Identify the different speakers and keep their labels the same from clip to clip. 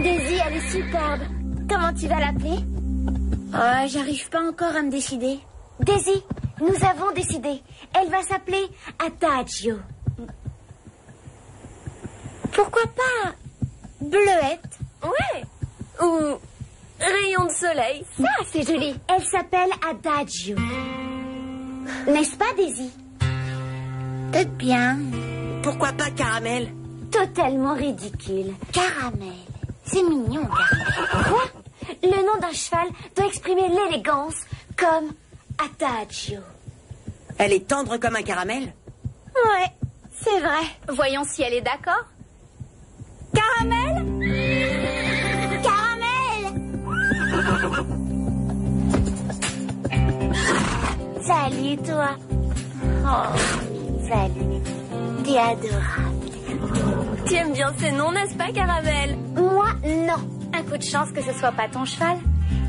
Speaker 1: Daisy, elle est superbe. Comment tu vas l'appeler? Oh, j'arrive pas encore à me décider. Daisy, nous avons décidé. Elle va s'appeler Adagio. Pourquoi pas Bleuette?
Speaker 2: Ouais. Ou rayon de soleil.
Speaker 1: Ça, c'est joli. Elle s'appelle Adagio. N'est-ce pas, Daisy? Peut-être bien.
Speaker 3: Pourquoi pas Caramel?
Speaker 1: Totalement ridicule. Caramel. C'est mignon, Caramel. Quoi? Le nom d'un cheval doit exprimer l'élégance, comme Adagio.
Speaker 3: Elle est tendre comme un caramel?
Speaker 1: Ouais, c'est vrai.
Speaker 2: Voyons si elle est d'accord.
Speaker 1: Caramel? Caramel! Salut, toi. Oh, salut. T'es adorable.
Speaker 2: Tu aimes bien ces noms, n'est-ce pas, Caramel?
Speaker 1: Moi, non.
Speaker 2: Un coup de chance que ce soit pas ton cheval.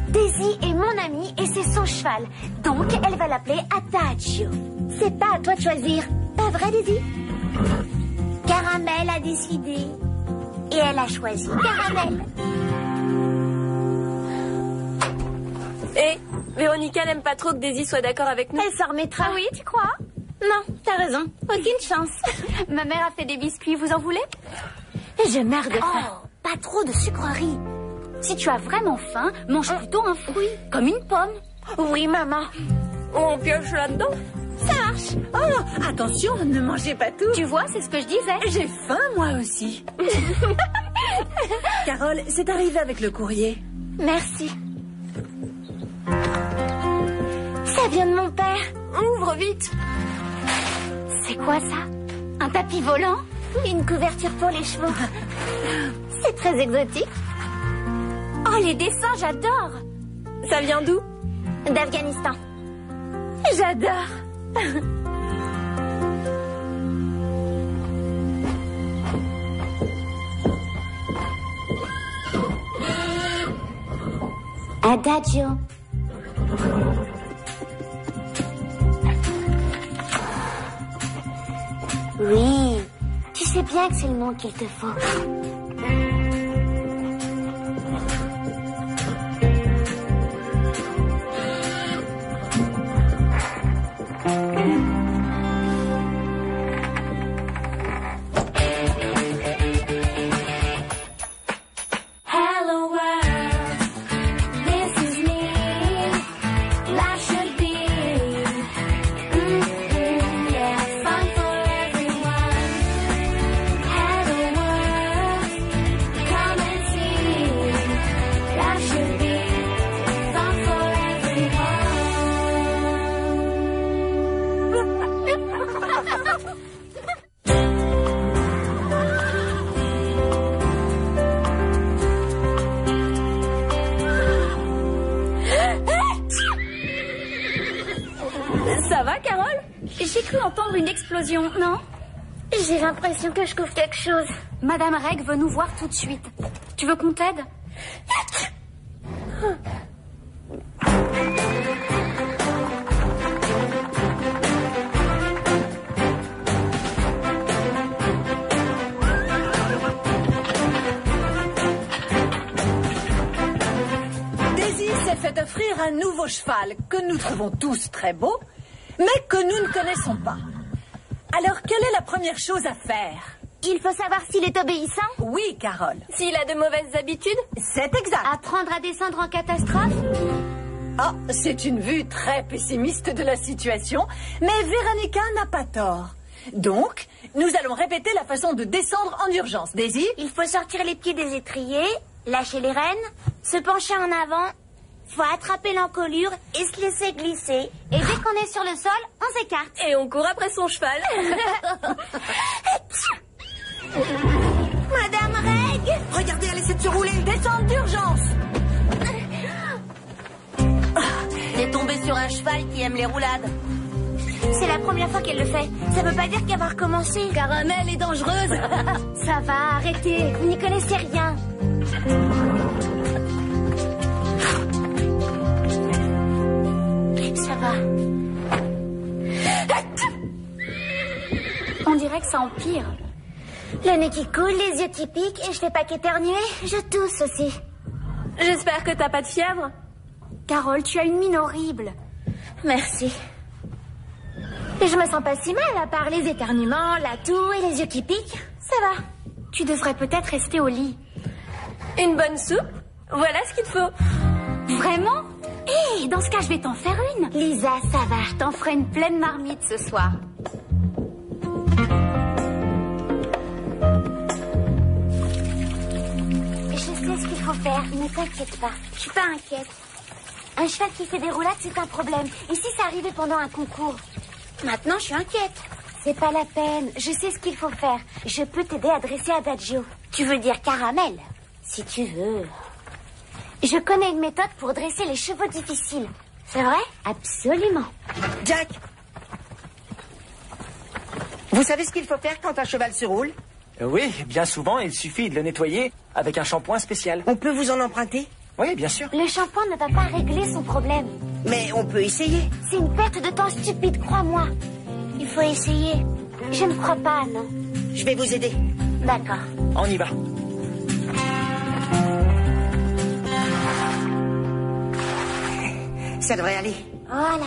Speaker 1: Daisy est mon amie et c'est son cheval. Donc, elle va l'appeler Adagio. C'est pas à toi de choisir. Pas vrai, Daisy? Caramel a décidé. Et elle a choisi Caramel.
Speaker 2: Et Véronica n'aime pas trop que Daisy soit d'accord avec nous.
Speaker 1: Elle s'en remettra.
Speaker 2: Ah oui, tu crois?
Speaker 1: Non, t'as raison. Aucune chance.
Speaker 2: Ma mère a fait des biscuits, vous en voulez?
Speaker 1: Je meurs de faim.
Speaker 2: Oh, pas trop de sucreries. Si tu as vraiment faim, mange plutôt un fruit, comme une pomme.
Speaker 1: Oui, maman.
Speaker 2: On pioche là-dedans.
Speaker 1: Ça marche.
Speaker 3: Oh, attention, ne mangez pas tout.
Speaker 2: Tu vois, c'est ce que je disais.
Speaker 3: J'ai faim, moi aussi. Carole, c'est arrivé avec le courrier.
Speaker 1: Merci. Ça vient de mon père.
Speaker 2: Ouvre vite.
Speaker 1: C'est quoi ça? Un tapis volant? Une couverture pour les chevaux. C'est très exotique.
Speaker 2: Oh, les dessins, j'adore. Ça vient d'où?
Speaker 1: D'Afghanistan. J'adore. Adagio. Oui, tu sais bien que c'est le nom qu'il te faut.
Speaker 2: Ça va, Carole? J'ai cru entendre une explosion, non?
Speaker 1: J'ai l'impression que je couvre quelque chose.
Speaker 2: Madame Reg veut nous voir tout de suite. Tu veux qu'on t'aide?
Speaker 3: Daisy s'est fait offrir un nouveau cheval que nous trouvons tous très beau, mais que nous ne connaissons pas. Alors, quelle est la première chose à faire?
Speaker 1: Il faut savoir s'il est obéissant.
Speaker 3: Oui, Carole.
Speaker 2: S'il a de mauvaises habitudes?
Speaker 3: C'est exact.
Speaker 1: Apprendre à descendre en catastrophe.
Speaker 3: Ah, c'est une vue très pessimiste de la situation, mais Véronica n'a pas tort. Donc, nous allons répéter la façon de descendre en urgence. Daisy?
Speaker 1: Il faut sortir les pieds des étriers, lâcher les rênes, se pencher en avant, faut attraper l'encolure et se laisser glisser. Et dès qu'on est sur le sol, on s'écarte.
Speaker 2: Et on court après son cheval.
Speaker 1: Madame Reg!
Speaker 3: Regardez, elle essaie de se rouler. Descente d'urgence.
Speaker 1: T'es tombée sur un cheval qui aime les roulades. C'est la première fois qu'elle le fait. Ça veut pas dire qu'elle va recommencer.
Speaker 2: Caramel est dangereuse.
Speaker 1: Ça va, arrêtez. Vous n'y connaissez rien. Ça va.
Speaker 2: On dirait que ça empire.
Speaker 1: Le nez qui coule, les yeux qui piquent et je fais pas qu'éternuer, je tousse aussi.
Speaker 4: J'espère que t'as pas de fièvre.
Speaker 2: Carole, tu as une mine horrible.
Speaker 1: Merci. Et je me sens pas si mal, à part les éternuements, la toux et les yeux qui piquent. Ça va.
Speaker 2: Tu devrais peut-être rester au lit.
Speaker 4: Une bonne soupe? Voilà ce qu'il te faut.
Speaker 2: Vraiment? Hé, dans ce cas, je vais t'en faire une.
Speaker 1: Lisa, ça va.
Speaker 2: Je t'en ferai une pleine marmite ce soir.
Speaker 1: Je sais ce qu'il faut faire, ne t'inquiète pas. Je suis pas inquiète. Un cheval qui fait des roulades, c'est un problème. Et si ça arrivait pendant un concours? Maintenant, je suis inquiète. C'est pas la peine. Je sais ce qu'il faut faire. Je peux t'aider à dresser Adagio. Tu veux dire Caramel? Si tu veux. Je connais une méthode pour dresser les chevaux difficiles. C'est vrai? Absolument.
Speaker 5: Jack! Vous savez ce qu'il faut faire quand un cheval se roule?
Speaker 6: Oui, bien souvent, il suffit de le nettoyer avec un shampoing spécial.
Speaker 5: On peut vous en emprunter?
Speaker 6: Oui, bien sûr.
Speaker 1: Le shampoing ne va pas régler son problème.
Speaker 5: Mais on peut essayer.
Speaker 1: C'est une perte de temps stupide, crois-moi. Il faut essayer. Je ne crois pas, non.
Speaker 5: Je vais vous aider.
Speaker 1: D'accord.
Speaker 6: On y va.
Speaker 5: Ça devrait aller.
Speaker 1: Voilà.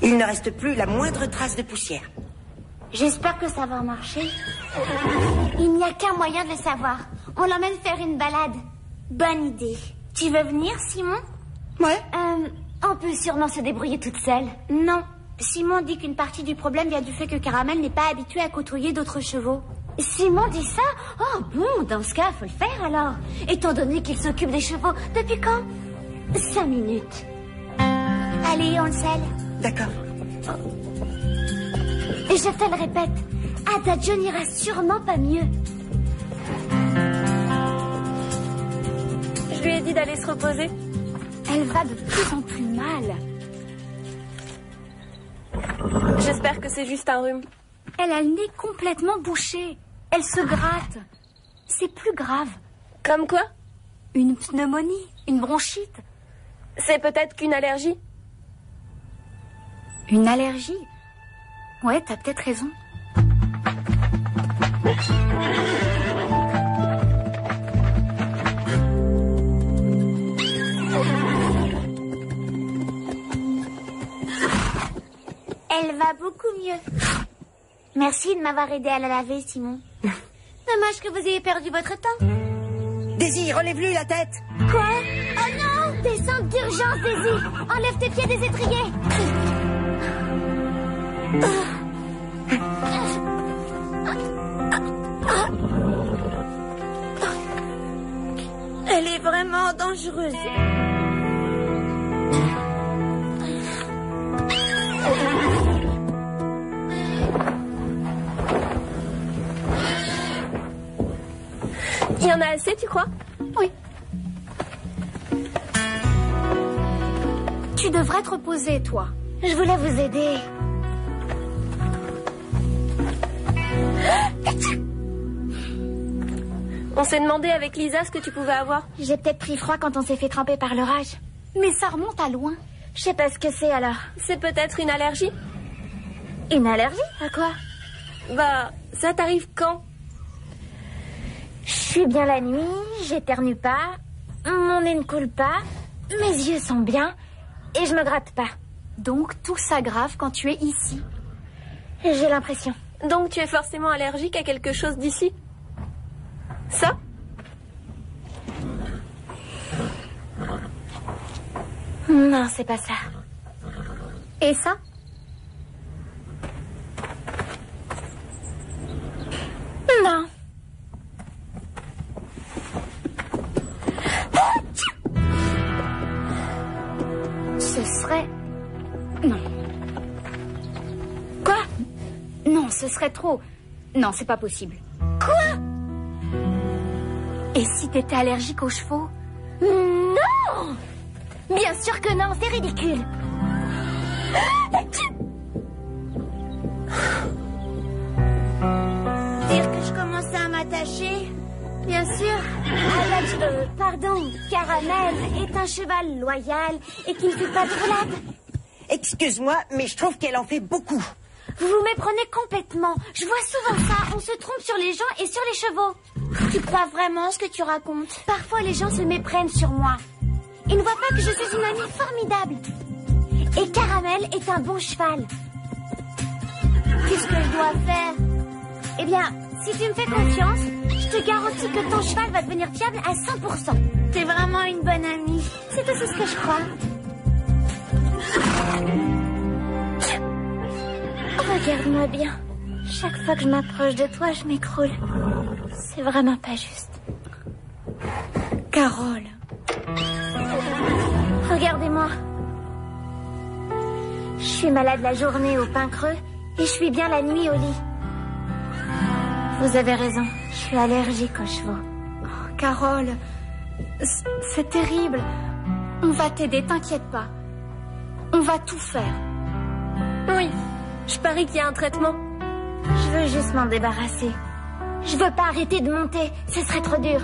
Speaker 5: Il ne reste plus la moindre trace de poussière.
Speaker 1: J'espère que ça va marcher. Il n'y a qu'un moyen de le savoir. On l'emmène faire une balade. Bonne idée. Tu veux venir, Simon?
Speaker 5: Ouais.
Speaker 1: On peut sûrement se débrouiller toute seule.
Speaker 2: Non. Simon dit qu'une partie du problème vient du fait que Caramel n'est pas habitué à côtoyer d'autres chevaux.
Speaker 1: Simon dit ça? Oh bon, dans ce cas, faut le faire alors. Étant donné qu'il s'occupe des chevaux. Depuis quand? 5 minutes. Allez, on le scelle.
Speaker 5: D'accord.
Speaker 1: Et je te le répète, Adagio n'ira sûrement pas mieux.
Speaker 4: Je lui ai dit d'aller se reposer.
Speaker 2: Elle va de plus en plus mal.
Speaker 4: J'espère que c'est juste un rhume.
Speaker 2: Elle a le nez complètement bouché. Elle se gratte. C'est plus grave.
Speaker 4: Comme quoi?
Speaker 2: Une pneumonie, une bronchite.
Speaker 4: C'est peut-être qu'une allergie.
Speaker 2: Une allergie? Ouais, t'as peut-être raison.
Speaker 1: Elle va beaucoup mieux. Merci de m'avoir aidé à la laver, Simon. Dommage que vous ayez perdu votre temps.
Speaker 5: Daisy, relève-lui la tête.
Speaker 1: Quoi? Oh non! Descente d'urgence, Daisy! Enlève tes pieds des étriers! Elle est vraiment dangereuse.
Speaker 4: Il y en a assez, tu crois?
Speaker 2: Oui. Tu devrais te reposer, toi.
Speaker 1: Je voulais vous aider.
Speaker 4: On s'est demandé avec Lisa ce que tu pouvais avoir.
Speaker 1: J'ai peut-être pris froid quand on s'est fait tremper par l'orage.
Speaker 2: Mais ça remonte à loin.
Speaker 1: Je sais pas ce que c'est alors.
Speaker 4: C'est peut-être une allergie?
Speaker 1: Une allergie? À quoi?
Speaker 4: Bah, ça t'arrive quand?
Speaker 1: Je suis bien la nuit, j'éternue pas, mon nez ne coule pas, mes yeux sont bien et je me gratte pas.
Speaker 2: Donc tout s'aggrave quand tu es ici.
Speaker 1: J'ai l'impression.
Speaker 4: Donc tu es forcément allergique à quelque chose d'ici? Ça?
Speaker 1: Non, c'est pas ça.
Speaker 2: Et ça?
Speaker 1: Non.
Speaker 2: Ce serait... Non. Quoi? Non, ce serait trop... Non, c'est pas possible.
Speaker 1: Quoi?
Speaker 2: Et si t'étais allergique aux chevaux?
Speaker 1: Non! Bien sûr que non, c'est ridicule. Dire que je commençais à m'attacher? Bien sûr. Pardon, Caramel est un cheval loyal et qui ne fait pas de roulade.
Speaker 5: Excuse-moi, mais je trouve qu'elle en fait beaucoup.
Speaker 1: Vous vous méprenez complètement. Je vois souvent ça. On se trompe sur les gens et sur les chevaux. Tu crois vraiment ce que tu racontes? Parfois, les gens se méprennent sur moi. Ils ne voient pas que je suis une amie formidable. Et Caramel est un bon cheval. Qu'est-ce que je dois faire? Eh bien, si tu me fais confiance, je te garantis que ton cheval va devenir fiable à 100%. T'es vraiment une bonne amie. C'est aussi ce que je crois. Regarde-moi bien. Chaque fois que je m'approche de toi, je m'écroule. C'est vraiment pas juste. Carole. Regardez-moi. Je suis malade la journée au pain creux et je suis bien la nuit au lit. Vous avez raison, je suis allergique aux chevaux. Oh, Carole, c'est terrible. On va t'aider, t'inquiète pas. On va tout faire.
Speaker 4: Oui, je parie qu'il y a un traitement.
Speaker 1: Je veux juste m'en débarrasser. Je veux pas arrêter de monter, ce serait trop dur.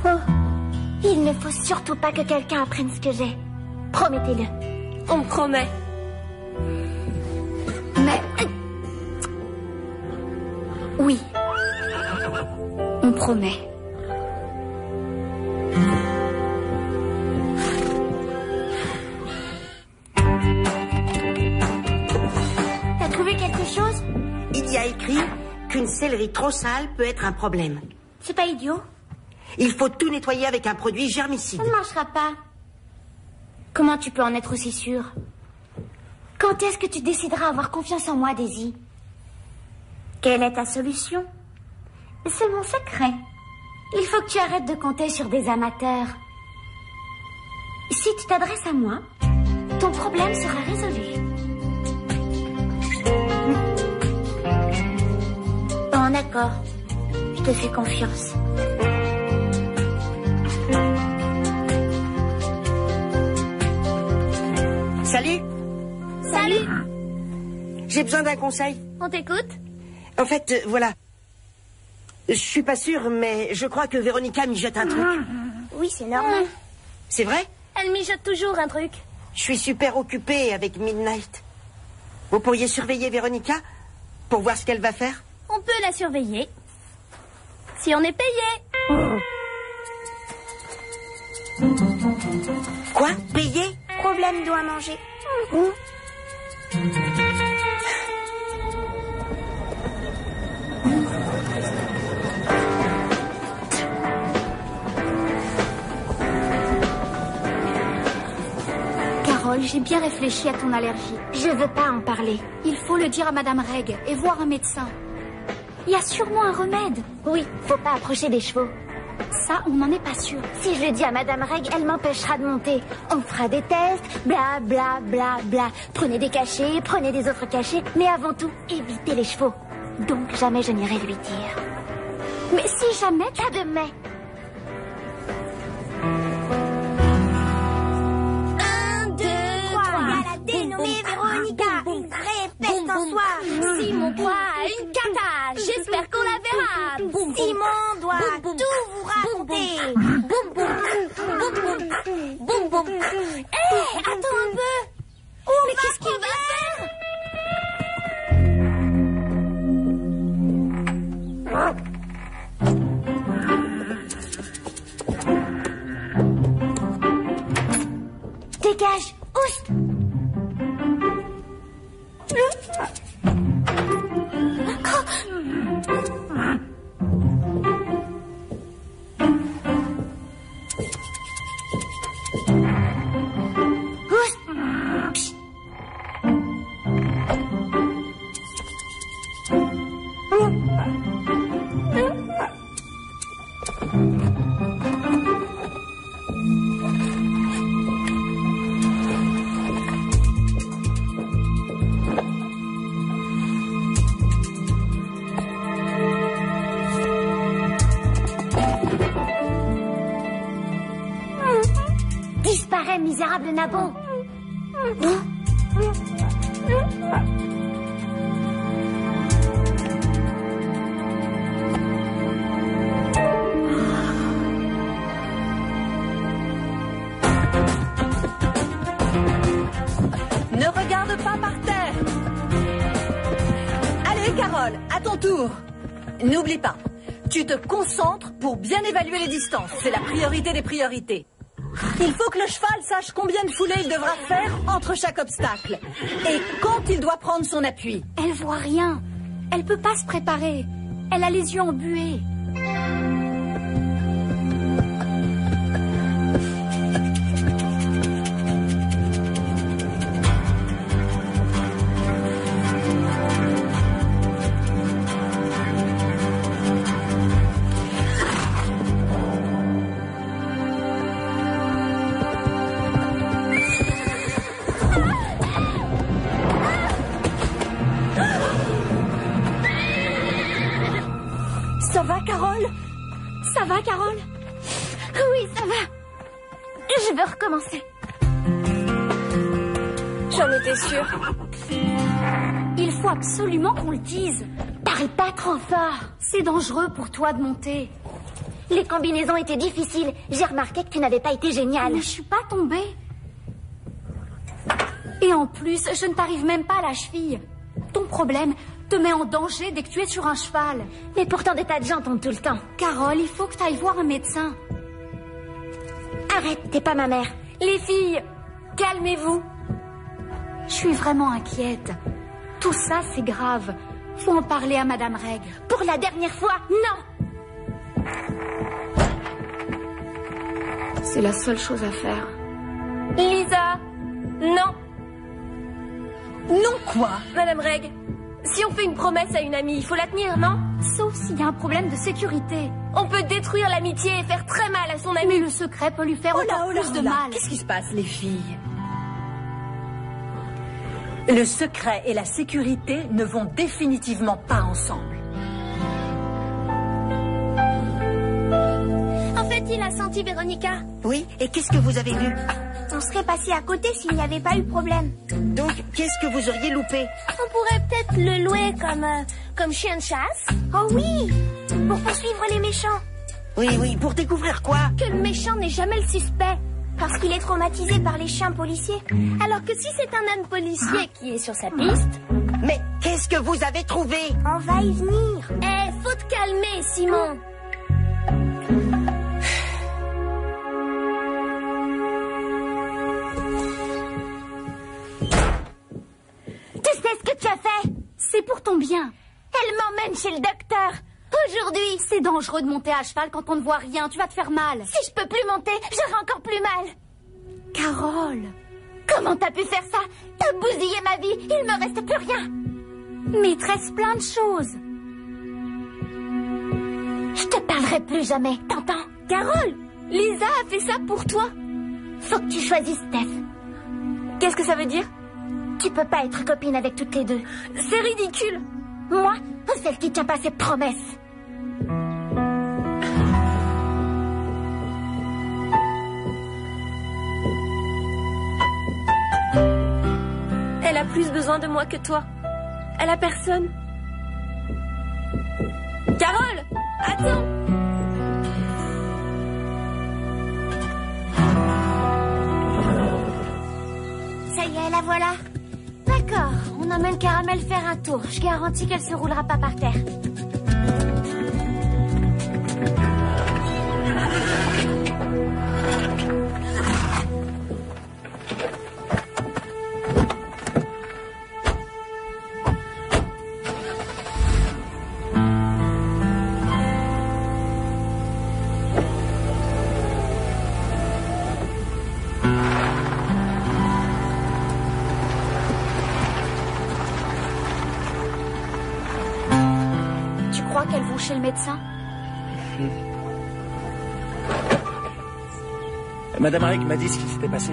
Speaker 1: Oh, il ne faut surtout pas que quelqu'un apprenne ce que j'ai. Promettez-le.
Speaker 4: On promet.
Speaker 1: Mais... Oui. On promet. T'as trouvé quelque chose?
Speaker 5: Il y a écrit qu'une sellerie trop sale peut être un problème.
Speaker 1: C'est pas idiot.
Speaker 5: Il faut tout nettoyer avec un produit germicide.
Speaker 1: Ça ne marchera pas. Comment tu peux en être aussi sûr? Quand est-ce que tu décideras avoir confiance en moi, Daisy? Quelle est ta solution? C'est mon secret. Il faut que tu arrêtes de compter sur des amateurs. Si tu t'adresses à moi, ton problème sera résolu. Bon, d'accord. Je te fais confiance.
Speaker 5: Salut.
Speaker 1: Salut.
Speaker 5: J'ai besoin d'un conseil.
Speaker 1: On t'écoute?
Speaker 5: En fait, voilà. Je suis pas sûre, mais je crois que Véronica mijote un truc.
Speaker 1: Oui, c'est normal.
Speaker 5: C'est vrai?
Speaker 1: Elle mijote toujours un truc.
Speaker 5: Je suis super occupée avec Midnight. Vous pourriez surveiller Véronica pour voir ce qu'elle va faire?
Speaker 1: On peut la surveiller. Si on est payé.
Speaker 5: Quoi? Payé?
Speaker 1: Problème doit manger.
Speaker 2: Carole, j'ai bien réfléchi à ton allergie.
Speaker 1: Je veux pas en parler.
Speaker 2: Il faut le dire à Madame Reg et voir un médecin. Il y a sûrement un remède.
Speaker 1: Oui, faut pas approcher des chevaux.
Speaker 2: Ça, on n'en est pas sûr.
Speaker 1: Si je le dis à Madame Reg, elle m'empêchera de monter. On fera des tests, bla bla bla bla. Prenez des cachets, prenez des autres cachets, mais avant tout, évitez les chevaux. Donc jamais je n'irai lui dire. Mais si jamais, t'as de mais. 1, 2, 3.
Speaker 7: Il y a la dénommée Véronica, une vraie peste en soi.
Speaker 1: Simon croit à une cata. J'espère qu'on la verra.
Speaker 7: Simon doit tout vous raconter.
Speaker 1: Boum boum. Boum boum. Boum boum. Hé, attends un peu. Mais qu'est-ce qu'il va faire? Dégage, oust. Disparais, misérable nabo.
Speaker 3: Ne regarde pas par terre. Allez, Carole, à ton tour. N'oublie pas, tu te concentres pour bien évaluer les distances. C'est la priorité des priorités. Il faut que le cheval sache combien de foulées il devra faire entre chaque obstacle. Et quand il doit prendre son appui.
Speaker 2: Elle voit rien. Elle peut pas se préparer. Elle a les yeux embués.
Speaker 3: Ça va, Carole?
Speaker 2: Ça va, Carole?
Speaker 1: Oui, ça va. Je veux recommencer.
Speaker 4: J'en étais sûre.
Speaker 2: Il faut absolument qu'on le dise.
Speaker 1: Parle pas trop fort.
Speaker 2: C'est dangereux pour toi de monter.
Speaker 1: Les combinaisons étaient difficiles. J'ai remarqué que tu n'avais pas été géniale.
Speaker 2: Mais je suis pas tombée. Et en plus, je ne t'arrive même pas à la cheville. Ton problème te met en danger dès que tu es sur un cheval.
Speaker 1: Mais pourtant, des tas de gens tombent tout le temps.
Speaker 2: Carole, il faut que tu ailles voir un médecin.
Speaker 1: Arrête, t'es pas ma mère.
Speaker 2: Les filles, calmez-vous. Je suis vraiment inquiète. Tout ça, c'est grave. Faut en parler à Madame Reg.
Speaker 1: Pour la dernière fois, non.
Speaker 2: C'est la seule chose à faire.
Speaker 4: Lisa, non.
Speaker 3: Non quoi?
Speaker 4: Madame Reg, si on fait une promesse à une amie, il faut la tenir, non?
Speaker 2: Sauf s'il y a un problème de sécurité.
Speaker 4: On peut détruire l'amitié et faire très mal à son
Speaker 2: Mais
Speaker 4: ami.
Speaker 2: le secret peut lui faire encore plus de mal.
Speaker 3: Qu'est-ce qui se passe, les filles? Le secret et la sécurité ne vont définitivement pas ensemble.
Speaker 7: En fait, il a senti Véronica.
Speaker 5: Oui, et qu'est-ce que vous avez vu?
Speaker 7: On serait passé à côté s'il n'y avait pas eu de problème.
Speaker 5: Donc, qu'est-ce que vous auriez loupé?
Speaker 7: On pourrait peut-être le louer comme chien de chasse. Oh oui, pour poursuivre les méchants.
Speaker 5: Oui, pour découvrir quoi?
Speaker 7: Que le méchant n'est jamais le suspect. Parce qu'il est traumatisé par les chiens policiers. Alors que si c'est un âne policier qui est sur sa piste...
Speaker 5: Mais qu'est-ce que vous avez trouvé?
Speaker 7: On va y venir. Faut te calmer, Simon.
Speaker 1: Tu sais ce que tu as fait?
Speaker 2: C'est pour ton bien.
Speaker 1: Elle m'emmène chez le docteur. Aujourd'hui.
Speaker 2: C'est dangereux de monter à cheval quand on ne voit rien. Tu vas te faire mal.
Speaker 1: Si je peux plus monter, j'aurai encore plus mal.
Speaker 2: Carole.
Speaker 1: Comment t'as pu faire ça? T'as bousillé ma vie. Il me reste plus rien.
Speaker 2: Mais il te reste plein de choses.
Speaker 1: Je te parlerai plus jamais, t'entends?
Speaker 4: Carole, Lisa a fait ça pour toi.
Speaker 1: Faut que tu choisisses, Steph.
Speaker 4: Qu'est-ce que ça veut dire?
Speaker 1: Tu peux pas être copine avec toutes les deux.
Speaker 4: C'est ridicule.
Speaker 1: Moi, celle qui tient pas ses promesses.
Speaker 4: Elle a plus besoin de moi que toi. Elle a personne. Carole, attends.
Speaker 1: Ça y est, la voilà. D'accord, on emmène Caramel faire un tour. Je garantis qu'elle se roulera pas par terre.
Speaker 2: Qu'elles vont chez le médecin?
Speaker 6: Madame Reg m'a dit ce qui s'était passé.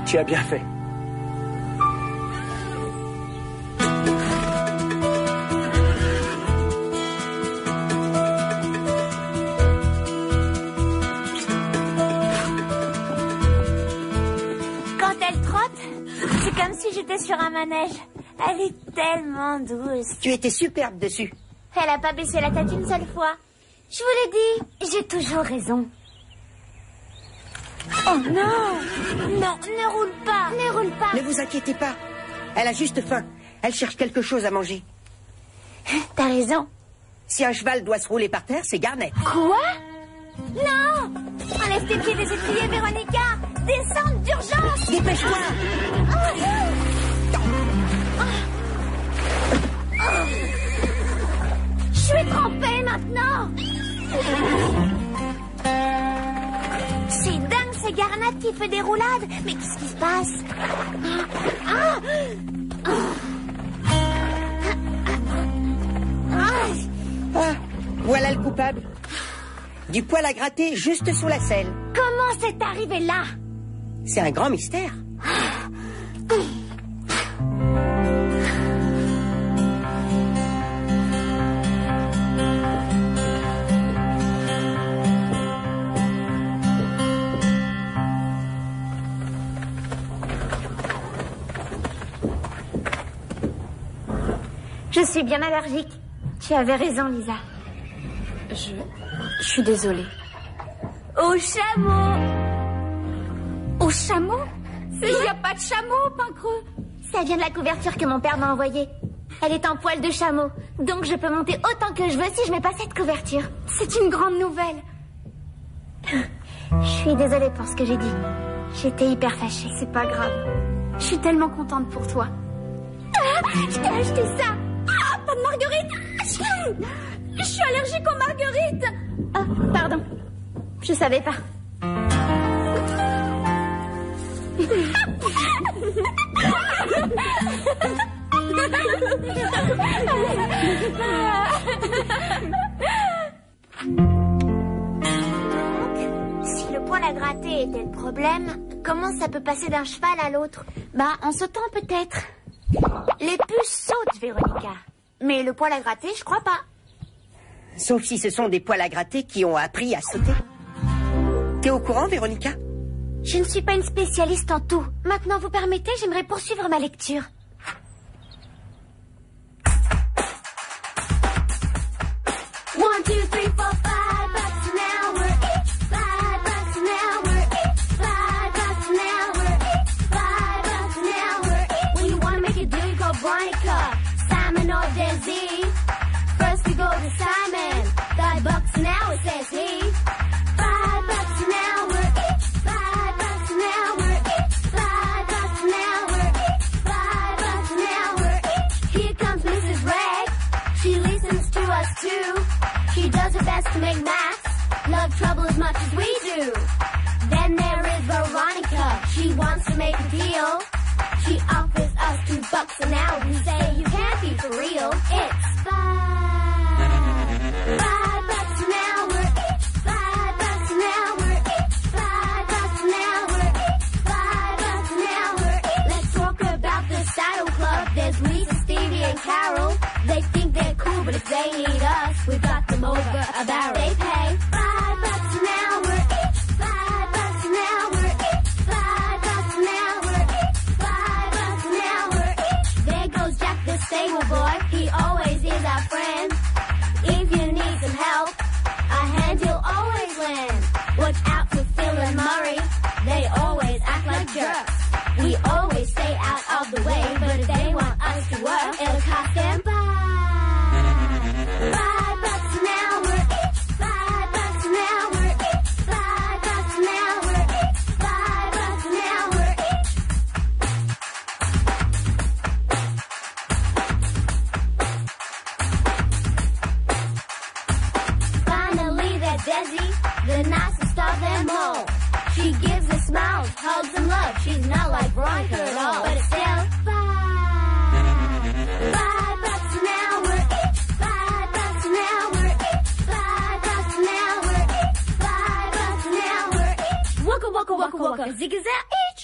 Speaker 6: Tu as bien fait.
Speaker 7: Quand elle trotte, c'est comme si j'étais sur un manège. Elle est tellement douce.
Speaker 5: Tu étais superbe dessus.
Speaker 7: Elle a pas baissé la tête une seule fois. Je vous l'ai dit,
Speaker 1: J'ai toujours raison.
Speaker 7: Oh non! Non, ne roule pas! Ne roule pas!
Speaker 5: Ne vous inquiétez pas, Elle a juste faim. Elle cherche quelque chose à manger.
Speaker 1: T'as raison.
Speaker 5: Si un cheval doit se rouler par terre, c'est Garnet.
Speaker 1: Quoi? Non! Enlève tes pieds des étriers, Véronica! Descente d'urgence!
Speaker 5: Dépêche-toi!
Speaker 1: Je suis trempée maintenant! C'est dingue, c'est Garnet qui fait des roulades! Mais qu'est-ce qui se passe?
Speaker 5: Voilà le coupable. Du poil à gratter juste sous la selle.
Speaker 1: Comment c'est arrivé là?
Speaker 5: C'est un grand mystère.
Speaker 1: Je suis bien allergique. Tu avais raison, Lisa.
Speaker 2: Je suis désolée.
Speaker 1: Au chameau!
Speaker 2: Au chameau? Il n'y a pas de chameau, Pincreux.
Speaker 1: Ça vient de la couverture que mon père m'a envoyée. Elle est en poil de chameau, donc je peux monter autant que je veux si je mets pas cette couverture.
Speaker 2: C'est une grande nouvelle.
Speaker 1: Je suis désolée pour ce que j'ai dit. J'étais hyper fâchée.
Speaker 2: C'est pas grave. Je suis tellement contente pour toi.
Speaker 1: Je t'ai acheté ça.
Speaker 2: Pas de marguerite. Je suis allergique aux marguerites.
Speaker 1: Oh, pardon. Je savais pas. Si le poil à gratter était le problème, comment ça peut passer d'un cheval à l'autre? Bah, en sautant peut-être. Les puces sautent, Véronica. Mais le poil à gratter, je crois pas.
Speaker 5: Sauf si ce sont des poils à gratter qui ont appris à sauter. T'es au courant, Véronica?
Speaker 1: Je ne suis pas une spécialiste en tout. Maintenant, vous permettez, j'aimerais poursuivre ma lecture. One, two, three, four, $5 an hour each. $5 an hour each. $5 an hour each. $5 an hour each. When you wanna make a deal, you call Veronica, Simon or Desi. First we go to Simon. $5 an hour, says he. $5 an hour each. $5 an hour each. $5 an hour each. $5 an hour each. Here comes Mrs. Reg. She listens to us too. She does her best to make maths. Love trouble as much as we do. Then there is Veronica. She wants to make a deal. She offers us $2 an hour. We say you can't be for real. It's $5 an hour each. $5 an hour each. $5 an hour each. $5 an hour each. Let's talk about the Saddle Club. There's Lisa, Stevie, and Carol. They think they're cool, but if they need us, we've got them over a barrel. They pay $5 an hour each. $5 an hour each. $5 an hour each. $5 an hour each. There goes Jack the stable boy. He always is our friend. If you need some help, a hand you'll always lend. Watch out for Phil and Murray. They always act like jerks. We always stay out of the way, but if they want us to work, it'll cost them $5 an hour each. $5 an hour each. $5 an hour each. $5 an hour each. Finally, there's Desi, the nicest of them all. She gives us smiles, hugs, and love. She's not like Veronica at all, but it's still $5 an hour each. $5 an hour each. $5 an hour each. $5 an hour each. Waka waka waka waka, zig-a-zag each.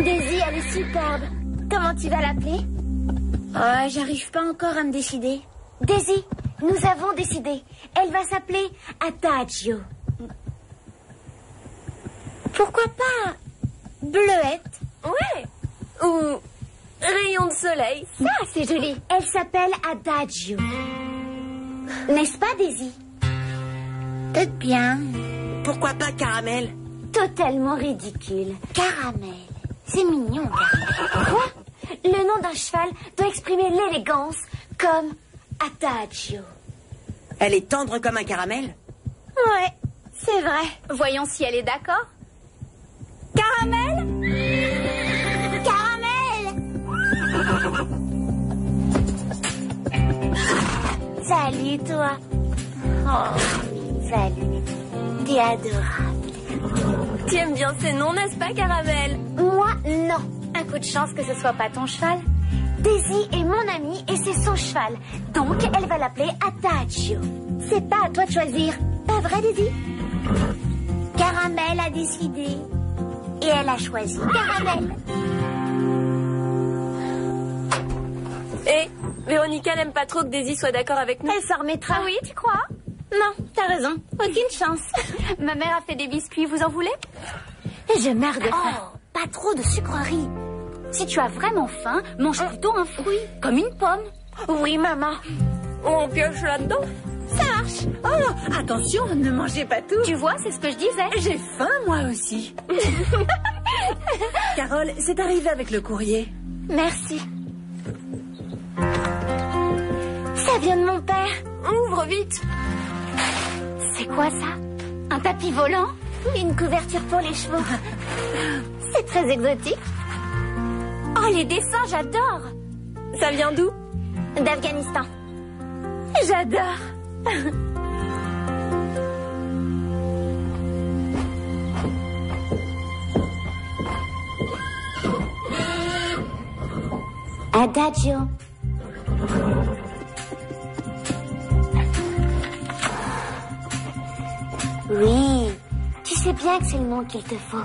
Speaker 1: Daisy, elle est superbe. Comment tu vas l'appeler? Oh, j'arrive pas encore à me décider. Daisy, nous avons décidé. Elle va s'appeler Adagio. Pourquoi pas Bleuette?
Speaker 4: Ouais. Ou rayon de soleil.
Speaker 1: Ça, c'est joli. Elle s'appelle Adagio. N'est-ce pas, Daisy? Peut-être bien.
Speaker 5: Pourquoi pas Caramel?
Speaker 1: Totalement ridicule. Caramel. C'est mignon, Caramel. Quoi? Le nom d'un cheval doit exprimer l'élégance, comme Adagio.
Speaker 5: Elle est tendre comme un caramel?
Speaker 1: Ouais, c'est vrai.
Speaker 2: Voyons si elle est d'accord. Caramel?
Speaker 1: Caramel! Salut, toi. Oh, salut. T'es adorable.
Speaker 4: Tu aimes bien ces noms, n'est-ce pas, Caramel?
Speaker 1: Moi, non.
Speaker 2: Un coup de chance que ce soit pas ton cheval.
Speaker 1: Daisy est mon amie et c'est son cheval. Donc, elle va l'appeler Adagio. C'est pas à toi de choisir. Pas vrai, Daisy? Caramel a décidé. Et elle a choisi Caramel.
Speaker 4: Et Véronica n'aime pas trop que Daisy soit d'accord avec nous.
Speaker 1: Elle s'en remettra.
Speaker 2: Ah oui, tu crois?
Speaker 1: Non, t'as raison. Aucune chance.
Speaker 2: Ma mère a fait des biscuits, vous en voulez?
Speaker 1: Je meurs de faim.
Speaker 2: Oh, pas trop de sucreries. Si tu as vraiment faim, mange plutôt un fruit, comme une pomme.
Speaker 1: Oui, maman.
Speaker 4: On pioche là-dedans?
Speaker 1: Ça marche.
Speaker 3: Oh, attention, ne mangez pas tout.
Speaker 2: Tu vois, c'est ce que je disais.
Speaker 3: J'ai faim, moi aussi. Carole, c'est arrivé avec le courrier.
Speaker 1: Merci. Ça vient de mon père.
Speaker 4: Ouvre vite.
Speaker 2: C'est quoi ça? Un tapis volant?
Speaker 1: Une couverture pour les chevaux. C'est très exotique.
Speaker 2: Oh, les dessins, j'adore.
Speaker 4: Ça vient d'où?
Speaker 1: D'Afghanistan. J'adore. Adagio. Oui, tu sais bien que c'est le nom qu'il te faut.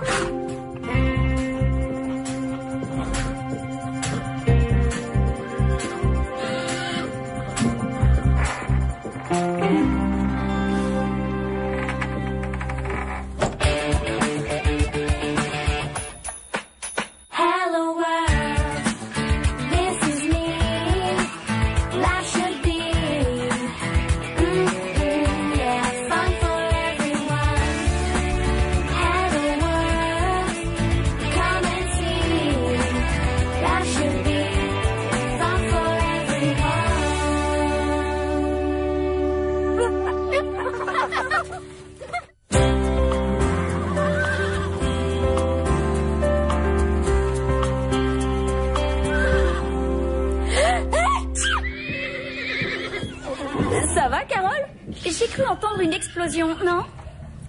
Speaker 2: Ça va, Carole? J'ai cru entendre une explosion, non?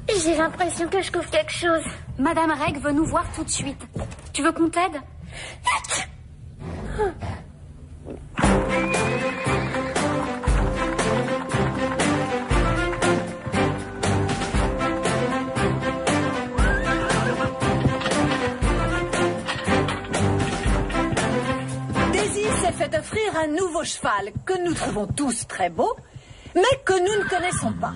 Speaker 1: J'ai l'impression que je couvre quelque chose.
Speaker 2: Madame Reg veut nous voir tout de suite. Tu veux qu'on t'aide?
Speaker 3: Daisy s'est fait offrir un nouveau cheval que nous trouvons tous très beau, mais que nous ne connaissons pas.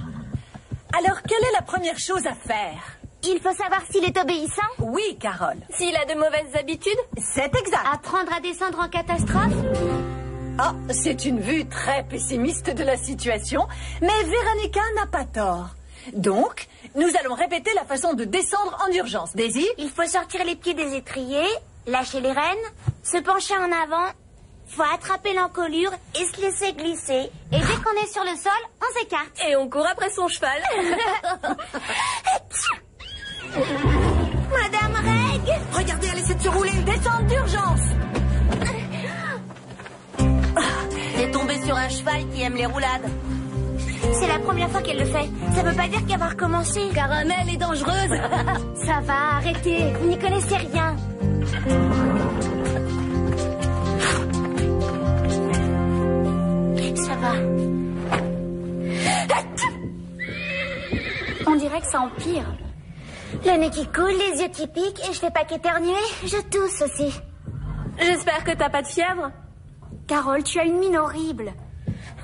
Speaker 3: Alors, quelle est la première chose à faire?
Speaker 1: Il faut savoir s'il est obéissant.
Speaker 3: Oui, Carole.
Speaker 4: S'il a de mauvaises habitudes?
Speaker 3: C'est exact.
Speaker 1: Apprendre à descendre en catastrophe.
Speaker 3: Ah, c'est une vue très pessimiste de la situation, mais Véronica n'a pas tort. Donc, nous allons répéter la façon de descendre en urgence. Daisy?
Speaker 1: Il faut sortir les pieds des étriers, lâcher les rênes, se pencher en avant, faut attraper l'encolure et se laisser glisser. Et dès qu'on est sur le sol, on s'écarte.
Speaker 4: Et on court après son cheval.
Speaker 1: Madame Reg!
Speaker 5: Regardez, elle essaie de se rouler.
Speaker 3: Descendre d'urgence.
Speaker 5: Elle est tombée sur un cheval qui aime les roulades.
Speaker 1: C'est la première fois qu'elle le fait. Ça veut pas dire qu'elle va recommencer.
Speaker 2: Caramel est dangereuse.
Speaker 1: Ça va, arrêtez. Vous n'y connaissez rien. Ça va.
Speaker 2: On dirait que ça empire.
Speaker 1: Le nez qui coule, les yeux qui piquent, et je fais pas qu'éternuer, je tousse aussi.
Speaker 4: J'espère que t'as pas de fièvre.
Speaker 2: Carole, tu as une mine horrible.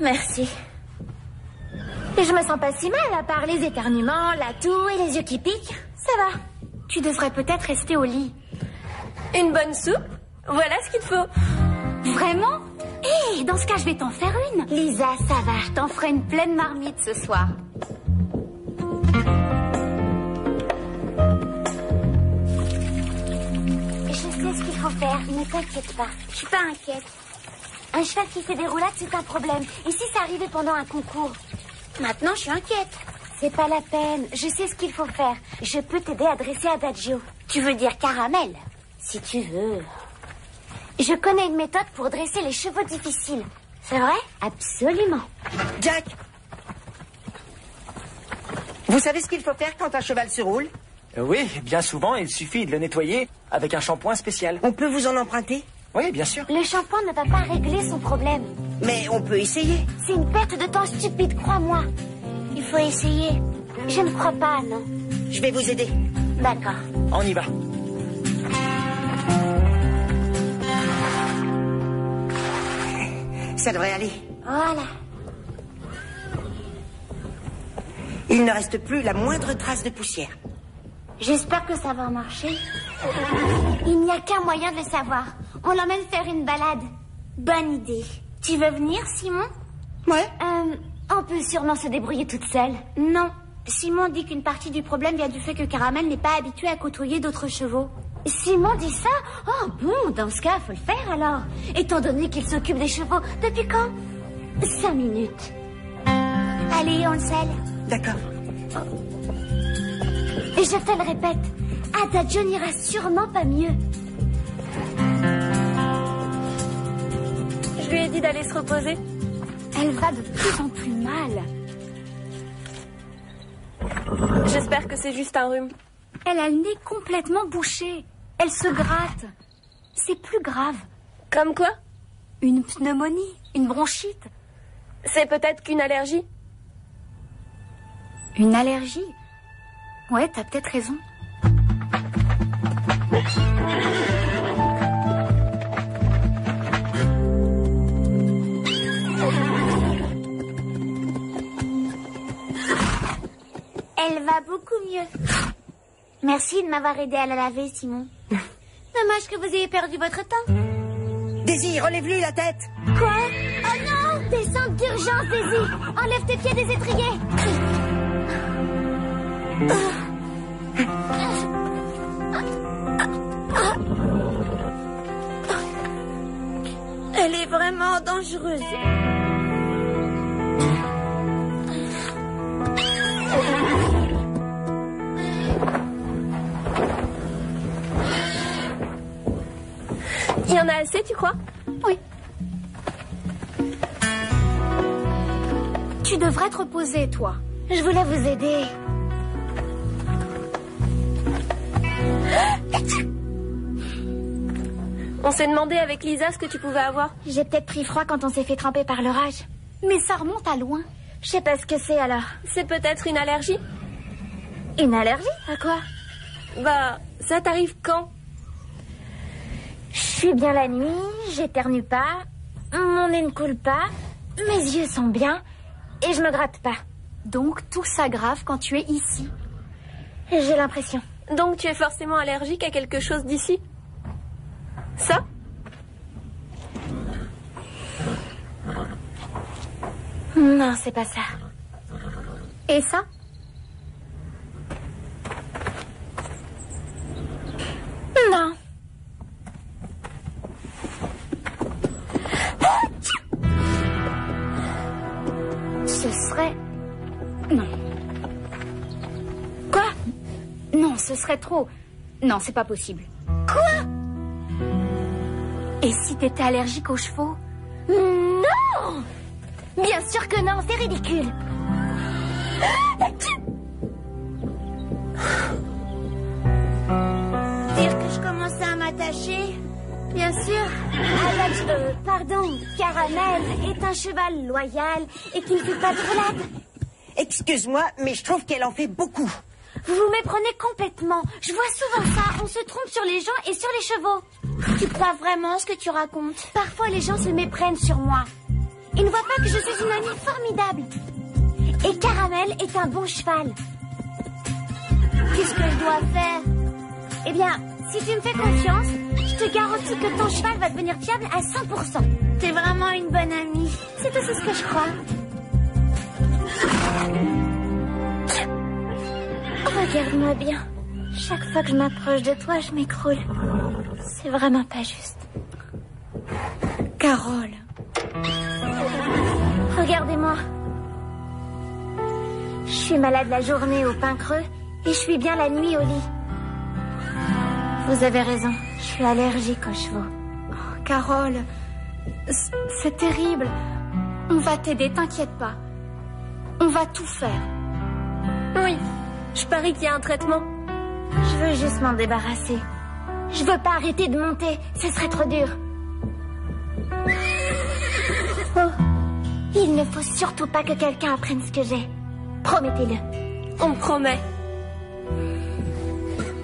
Speaker 1: Merci. Et je me sens pas si mal, à part les éternuements, la toux et les yeux qui piquent. Ça va.
Speaker 2: Tu devrais peut-être rester au lit.
Speaker 4: Une bonne soupe? Voilà ce qu'il te faut.
Speaker 2: Vraiment? Hé, dans ce cas, je vais t'en faire une.
Speaker 1: Lisa, ça va.
Speaker 2: Je t'en ferai une pleine marmite ce soir.
Speaker 1: ne t'inquiète pas. Je suis pas inquiète. Un cheval qui fait des roulades, c'est un problème. Et si ça arrivait pendant un concours? Maintenant, je suis inquiète. C'est pas la peine. Je sais ce qu'il faut faire. Je peux t'aider à dresser Adagio. Tu veux dire Caramel? Si tu veux. Je connais une méthode pour dresser les chevaux difficiles. C'est vrai? Absolument.
Speaker 5: Jack! Vous savez ce qu'il faut faire quand un cheval se roule?
Speaker 6: Oui, bien souvent, il suffit de le nettoyer avec un shampoing spécial.
Speaker 5: On peut vous en emprunter?
Speaker 6: Oui, bien sûr.
Speaker 1: Le shampoing ne va pas régler son problème.
Speaker 5: Mais on peut essayer.
Speaker 1: C'est une perte de temps stupide, crois-moi. Il faut essayer. Je ne crois pas, non.
Speaker 5: Je vais vous aider.
Speaker 1: D'accord.
Speaker 6: On y va.
Speaker 5: Ça devrait aller.
Speaker 1: Voilà.
Speaker 5: Il ne reste plus la moindre trace de poussière.
Speaker 1: J'espère que ça va marcher. Il n'y a qu'un moyen de le savoir. On l'emmène faire une balade. Bonne idée. Tu veux venir, Simon?
Speaker 5: Ouais.
Speaker 1: On peut sûrement se débrouiller toute seule. Non. Simon dit qu'une partie du problème vient du fait que Caramel n'est pas habitué à côtoyer d'autres chevaux. Simon dit ça? Oh bon, dans ce cas, faut le faire alors. Étant donné qu'il s'occupe des chevaux. Depuis quand? 5 minutes. Allez, on le scelle.
Speaker 5: D'accord.
Speaker 1: Et je te le répète, Adagio n'ira sûrement pas mieux.
Speaker 4: Je lui ai dit d'aller se reposer.
Speaker 2: Elle va de plus en plus mal.
Speaker 4: J'espère que c'est juste un rhume.
Speaker 2: Elle a le nez complètement bouché. Elle se gratte. C'est plus grave.
Speaker 4: Comme quoi?
Speaker 2: Une pneumonie, une bronchite.
Speaker 4: C'est peut-être qu'une allergie.
Speaker 2: Une allergie? Ouais, t'as peut-être raison.
Speaker 1: Elle va beaucoup mieux. Merci de m'avoir aidé à la laver, Simon. Dommage que vous ayez perdu votre temps.
Speaker 5: Daisy, relève-lui la tête.
Speaker 1: Quoi? Oh non! Descente d'urgence, Daisy! Enlève tes pieds des étriers! Elle est vraiment dangereuse.
Speaker 4: Il y en a assez, tu crois?
Speaker 2: Oui. Tu devrais te reposer, toi.
Speaker 1: Je voulais vous aider.
Speaker 4: On s'est demandé avec Lisa ce que tu pouvais avoir.
Speaker 1: J'ai peut-être pris froid quand on s'est fait tremper par l'orage.
Speaker 2: Mais ça remonte à loin.
Speaker 1: Je sais pas ce que c'est alors.
Speaker 4: C'est peut-être une allergie?
Speaker 1: Une allergie? À quoi?
Speaker 4: Bah, ça t'arrive quand?
Speaker 1: Je suis bien la nuit, j'éternue pas, mon nez ne coule pas, mes yeux sont bien et je me gratte pas.
Speaker 2: Donc tout s'aggrave quand tu es ici.
Speaker 1: J'ai l'impression.
Speaker 4: Donc tu es forcément allergique à quelque chose d'ici? Ça?
Speaker 1: Non, c'est pas ça.
Speaker 2: Et ça?
Speaker 1: Non. Ce serait...
Speaker 2: Non.
Speaker 1: Quoi?
Speaker 2: Non, ce serait trop. Non, c'est pas possible.
Speaker 1: Quoi?
Speaker 2: Et si t'étais allergique aux chevaux?
Speaker 1: Non! Bien sûr que non, c'est ridicule. Dire que je commençais à m'attacher? Bien sûr. Pardon, Caramel est un cheval loyal et qui ne fait pas de roulade.
Speaker 5: Excuse-moi, mais je trouve qu'elle en fait beaucoup.
Speaker 1: Vous vous méprenez complètement. Je vois souvent ça. On se trompe sur les gens et sur les chevaux. Tu crois vraiment ce que tu racontes? Parfois, les gens se méprennent sur moi. Ils ne voient pas que je suis une amie formidable. Et Caramel est un bon cheval. Qu'est-ce que je dois faire? Eh bien, si tu me fais confiance, je te garantis que ton cheval va devenir fiable à 100%. T'es vraiment une bonne amie. C'est aussi ce que je crois. Regarde-moi bien. Chaque fois que je m'approche de toi, je m'écroule. C'est vraiment pas juste.
Speaker 2: Carole.
Speaker 1: Regardez-moi. Je suis malade la journée au pain creux et je suis bien la nuit au lit. Vous avez raison, je suis allergique aux chevaux.
Speaker 2: Oh, Carole, c'est terrible. On va t'aider, t'inquiète pas. On va tout faire.
Speaker 4: Oui, je parie qu'il y a un traitement.
Speaker 1: Je veux juste m'en débarrasser. Je veux pas arrêter de monter, ce serait trop dur. Oh, il ne faut surtout pas que quelqu'un apprenne ce que j'ai. Promettez-le.
Speaker 4: On promet.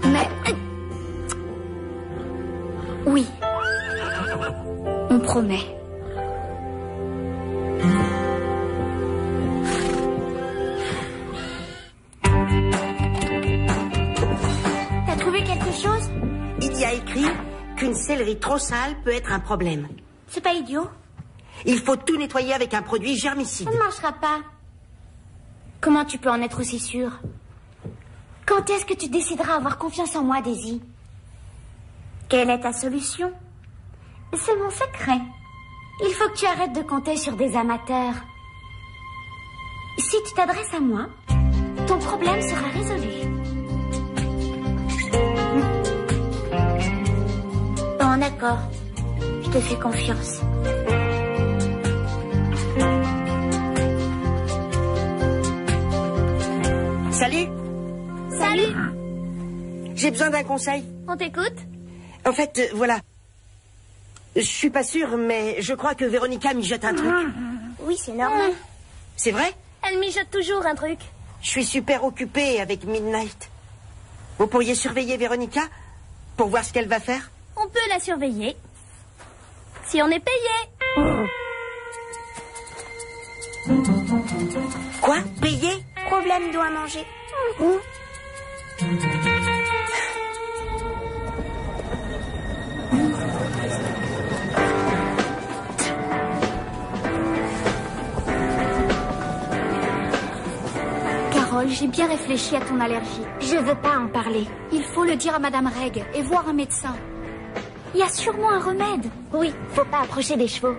Speaker 2: Mais... Oui. On promet.
Speaker 1: T'as trouvé quelque chose?
Speaker 5: Il y a écrit qu'une sellerie trop sale peut être un problème.
Speaker 1: C'est pas idiot.
Speaker 5: Il faut tout nettoyer avec un produit germicide.
Speaker 1: Ça ne marchera pas. Comment tu peux en être aussi sûr? Quand est-ce que tu décideras avoir confiance en moi, Daisy? Quelle est ta solution? C'est mon secret. Il faut que tu arrêtes de compter sur des amateurs. Si tu t'adresses à moi, ton problème sera résolu. Bon, d'accord. Je te fais confiance.
Speaker 5: Salut.
Speaker 7: Salut.
Speaker 5: J'ai besoin d'un conseil.
Speaker 7: On t'écoute?
Speaker 5: En fait, voilà. Je suis pas sûre, mais je crois que Véronica mijote un truc.
Speaker 7: Oui, c'est normal.
Speaker 5: C'est vrai?
Speaker 7: Elle mijote toujours un truc.
Speaker 5: Je suis super occupée avec Midnight. Vous pourriez surveiller Véronica pour voir ce qu'elle va faire?
Speaker 7: On peut la surveiller. Si on est payé.
Speaker 5: Quoi? Payé?
Speaker 7: Problème doit manger.
Speaker 2: Carole, j'ai bien réfléchi à ton allergie.
Speaker 1: Je veux pas en parler.
Speaker 2: Il faut le dire à Madame Reg et voir un médecin. Il y a sûrement un remède.
Speaker 1: Oui, faut pas approcher des chevaux.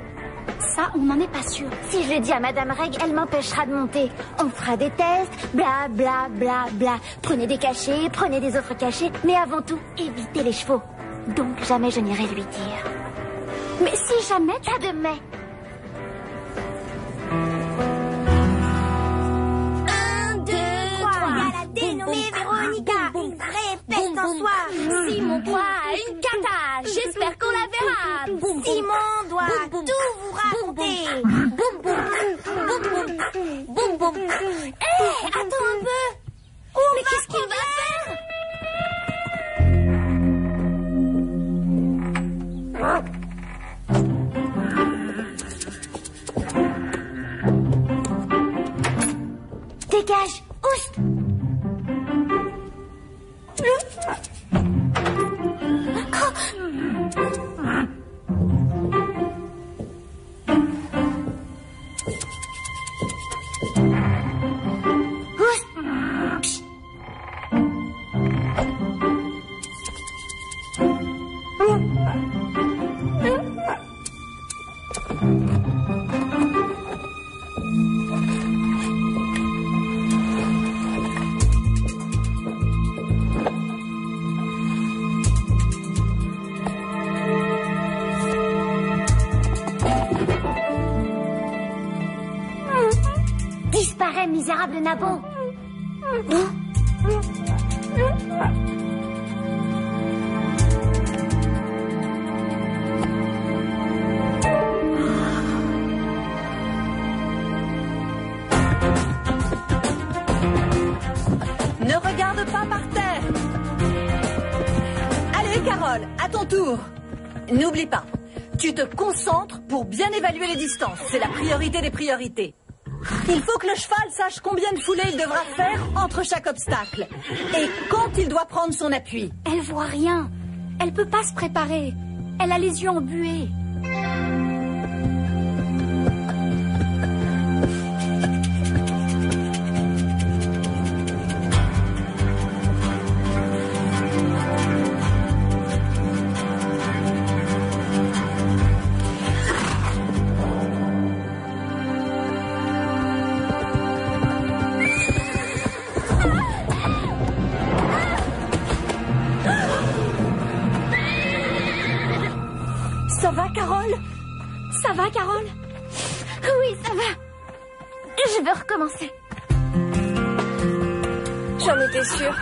Speaker 2: Ça, on n'en est pas sûr.
Speaker 1: Si je le dis à Madame Reg, elle m'empêchera de monter. On fera des tests, bla bla bla bla. Prenez des cachets, prenez des autres cachets, mais avant tout, évitez les chevaux. Donc jamais je n'irai lui dire.
Speaker 2: Mais si jamais...
Speaker 1: Pas de mais.
Speaker 7: Dénommée Véronica, une vraie peste en soi.
Speaker 4: Simon croit à une cata. J'espère qu'on la verra.
Speaker 7: Simon doit tout vous raconter.
Speaker 4: Boum, boum. Boum, boum. Boum, boum.
Speaker 7: Hé, attends un peu.
Speaker 4: Mais qu'est-ce qu'il va faire?
Speaker 1: Dégage, oust. Disparais, misérable nabo.
Speaker 3: Ne regarde pas par terre. Allez, Carole, à ton tour. N'oublie pas, tu te concentres pour bien évaluer les distances. C'est la priorité des priorités. Il faut que le cheval sache combien de foulées il devra faire entre chaque obstacle. Et quand il doit prendre son appui.
Speaker 2: Elle voit rien. Elle peut pas se préparer. Elle a les yeux embués. va, Carole?
Speaker 1: Oui, ça va. Je veux recommencer.
Speaker 4: J'en étais sûre.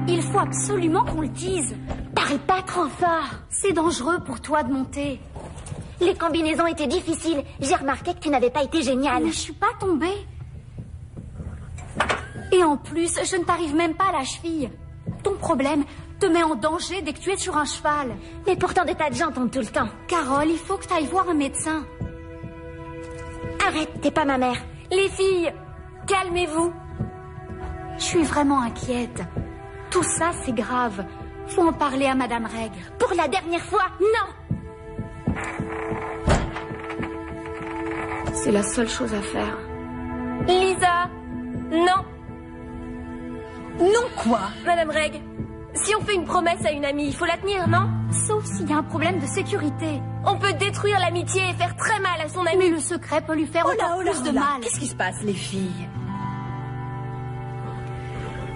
Speaker 2: Il faut absolument qu'on le dise.
Speaker 1: Parle pas trop fort.
Speaker 2: C'est dangereux pour toi de monter.
Speaker 1: Les combinaisons étaient difficiles. J'ai remarqué que tu n'avais pas été géniale.
Speaker 2: Mais je suis pas tombée. Et en plus, je ne t'arrive même pas à la cheville. Ton problème te met en danger dès que tu es sur un cheval.
Speaker 1: Mais pourtant des tas de gens tombent tout le temps.
Speaker 2: Carole, il faut que tu ailles voir un médecin.
Speaker 1: Arrête, t'es pas ma mère.
Speaker 2: Les filles, calmez-vous. Je suis vraiment inquiète. Tout ça, c'est grave. Faut en parler à Madame Reg.
Speaker 1: Pour la dernière fois, non.
Speaker 2: C'est la seule chose à faire.
Speaker 4: Lisa, non.
Speaker 3: Non quoi?
Speaker 4: Madame Reg, si on fait une promesse à une amie, il faut la tenir, non?
Speaker 2: Sauf s'il y a un problème de sécurité.
Speaker 4: On peut détruire l'amitié et faire très mal à son
Speaker 2: Mais
Speaker 4: amie.
Speaker 2: le secret peut lui faire encore plus de mal.
Speaker 3: Qu'est-ce qui se passe, les filles?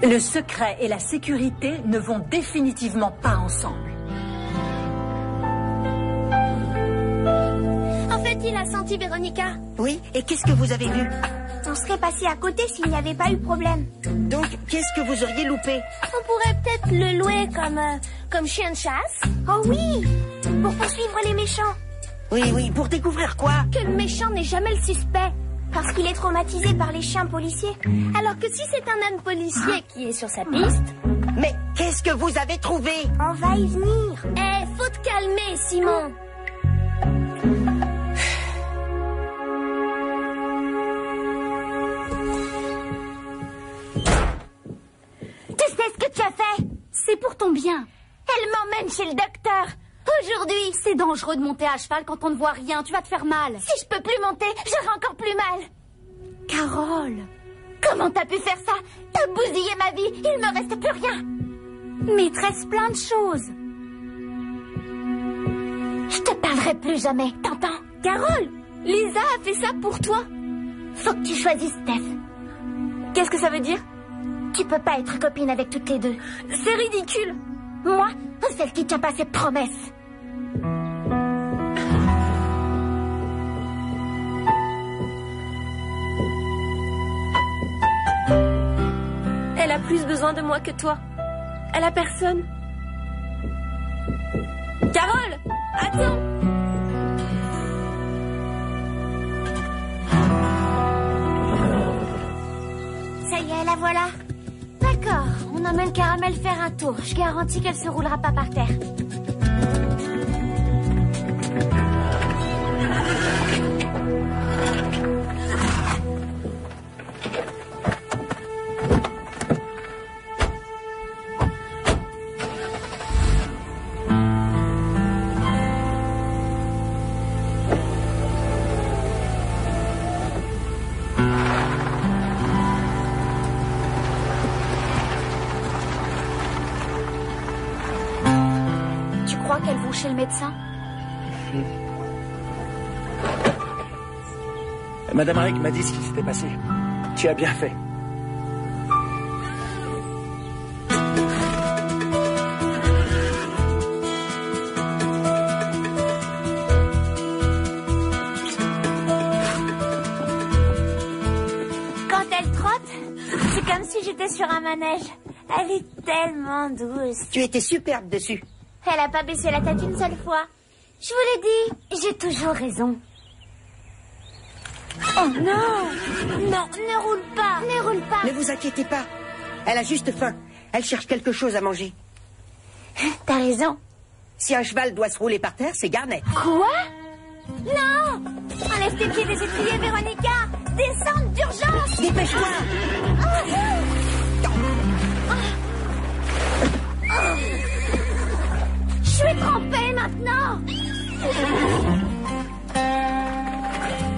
Speaker 3: Le secret et la sécurité ne vont définitivement pas ensemble.
Speaker 7: En fait, il a senti Véronica.
Speaker 5: Oui, et qu'est-ce que vous avez vu?
Speaker 7: On serait passé à côté s'il n'y avait pas eu de problème.
Speaker 5: Donc, qu'est-ce que vous auriez loupé?
Speaker 7: On pourrait peut-être le louer comme chien de chasse. Oh oui, pour poursuivre les méchants.
Speaker 5: Oui, pour découvrir quoi?
Speaker 7: Que le méchant n'est jamais le suspect. Parce qu'il est traumatisé par les chiens policiers. Alors que si c'est un âne policier qui est sur sa piste...
Speaker 5: Mais qu'est-ce que vous avez trouvé?
Speaker 7: On va y venir. Faut te calmer, Simon.
Speaker 1: Tu sais ce que tu as fait?
Speaker 2: C'est pour ton bien.
Speaker 1: Elle m'emmène chez le docteur. Aujourd'hui,
Speaker 2: C'est dangereux de monter à cheval quand on ne voit rien. Tu vas te faire mal.
Speaker 1: si je peux plus monter, j'aurai encore plus mal.
Speaker 2: Carole.
Speaker 1: Comment t'as pu faire ça? T'as bousillé ma vie, il me reste plus rien.
Speaker 2: Mais il te reste plein de choses.
Speaker 1: Je te parlerai plus jamais, t'entends?
Speaker 4: Carole, Lisa a fait ça pour toi.
Speaker 1: Faut que tu choisisses, Steph.
Speaker 4: Qu'est-ce que ça veut dire?
Speaker 1: Tu peux pas être copine avec toutes les deux.
Speaker 4: C'est ridicule.
Speaker 1: Moi, celle qui tient pas ses promesses.
Speaker 4: Elle a plus besoin de moi que toi. Elle a personne. Carole, attends.
Speaker 1: Ça y est, la voilà. D'accord, on emmène Caramel faire un tour. Je garantis qu'elle se roulera pas par terre.
Speaker 2: Tu crois qu'elles vont chez le médecin?
Speaker 6: Madame Reg m'a dit ce qui s'était passé. Tu as bien fait.
Speaker 1: Quand elle trotte, c'est comme si j'étais sur un manège. Elle est tellement douce.
Speaker 5: Tu étais superbe dessus.
Speaker 1: Elle a pas baissé la tête une seule fois. Je vous l'ai dit, j'ai toujours raison. Oh non! Non, ne roule pas! Ne roule pas!
Speaker 5: Ne vous inquiétez pas. Elle a juste faim. Elle cherche quelque chose à manger.
Speaker 1: T'as raison.
Speaker 5: Si un cheval doit se rouler par terre, c'est Garnet.
Speaker 1: Quoi? Non! Enlève tes pieds des étriers, Véronica! Descente d'urgence!
Speaker 5: Dépêche-toi!
Speaker 1: Je suis trempée maintenant!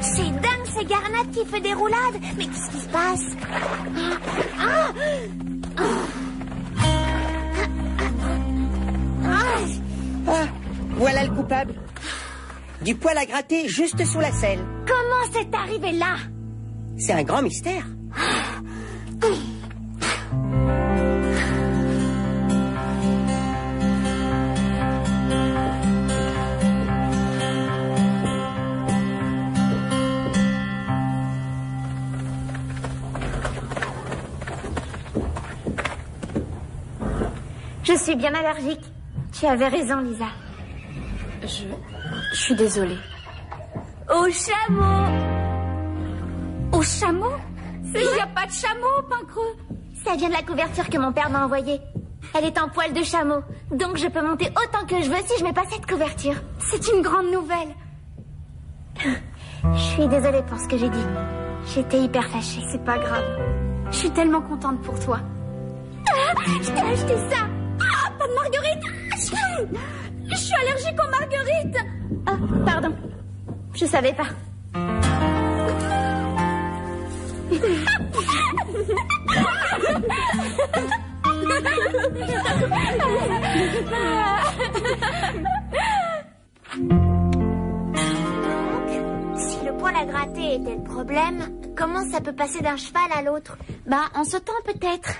Speaker 1: C'est dingue, c'est Garnet qui fait des roulades. Mais qu'est-ce qui se passe?
Speaker 5: Ah, voilà le coupable. Du poil à gratter juste sous la selle.
Speaker 1: Comment c'est arrivé là?
Speaker 5: C'est un grand mystère.
Speaker 1: Je suis bien allergique. Tu avais raison, Lisa.
Speaker 2: Je suis désolée.
Speaker 7: Au chameau.
Speaker 2: Au chameau? Il n'y a pas de chameau, Pincreux.
Speaker 1: Ça vient de la couverture que mon père m'a envoyée. Elle est en poil de chameau. Donc je peux monter autant que je veux si je mets pas cette couverture.
Speaker 2: C'est une grande nouvelle.
Speaker 1: Je suis désolée pour ce que j'ai dit. J'étais hyper fâchée.
Speaker 2: C'est pas grave. Je suis tellement contente pour toi.
Speaker 1: Je t'ai acheté ça.
Speaker 2: Ah, pas de marguerite. Je suis allergique aux marguerites.
Speaker 1: Oh, pardon. Je savais pas. Si le poil à gratter était le problème, comment ça peut passer d'un cheval à l'autre? Bah, en sautant peut-être.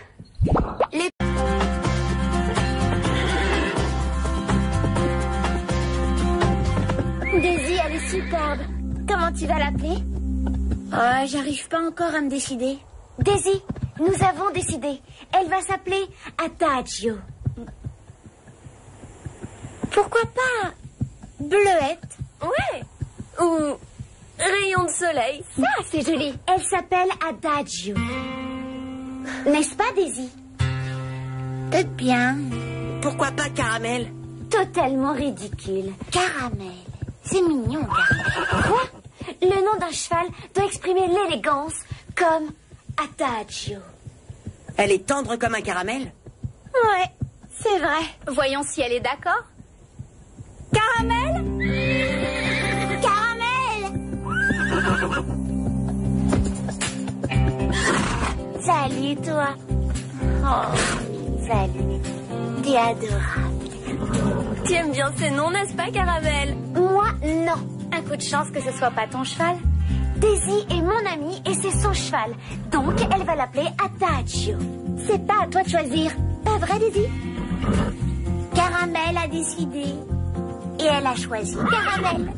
Speaker 1: Daisy, elle est superbe. Comment tu vas l'appeler? Oh, j'arrive pas encore à me décider. Daisy, nous avons décidé. Elle va s'appeler Adagio. Pourquoi pas Bleuette?
Speaker 7: Ouais. Ou rayon de soleil.
Speaker 1: Ça, c'est joli. Elle s'appelle Adagio. N'est-ce pas, Daisy? Peut-être bien.
Speaker 5: Pourquoi pas Caramel?
Speaker 1: Totalement ridicule. Caramel. C'est mignon, Caramel. Quoi? Le nom d'un cheval doit exprimer l'élégance, comme Adagio.
Speaker 5: Elle est tendre comme un caramel?
Speaker 1: Ouais, c'est vrai.
Speaker 2: Voyons si elle est d'accord. Caramel?
Speaker 1: Caramel! Salut, toi. Oh, salut. T'es adorable.
Speaker 7: Tu aimes bien ces noms, n'est-ce pas, Caramel?
Speaker 1: Moi, non.
Speaker 2: Un coup de chance que ce soit pas ton cheval.
Speaker 1: Daisy est mon amie et c'est son cheval. Donc, elle va l'appeler Adagio. C'est pas à toi de choisir. Pas vrai, Daisy? Caramel a décidé. Et elle a choisi Caramel.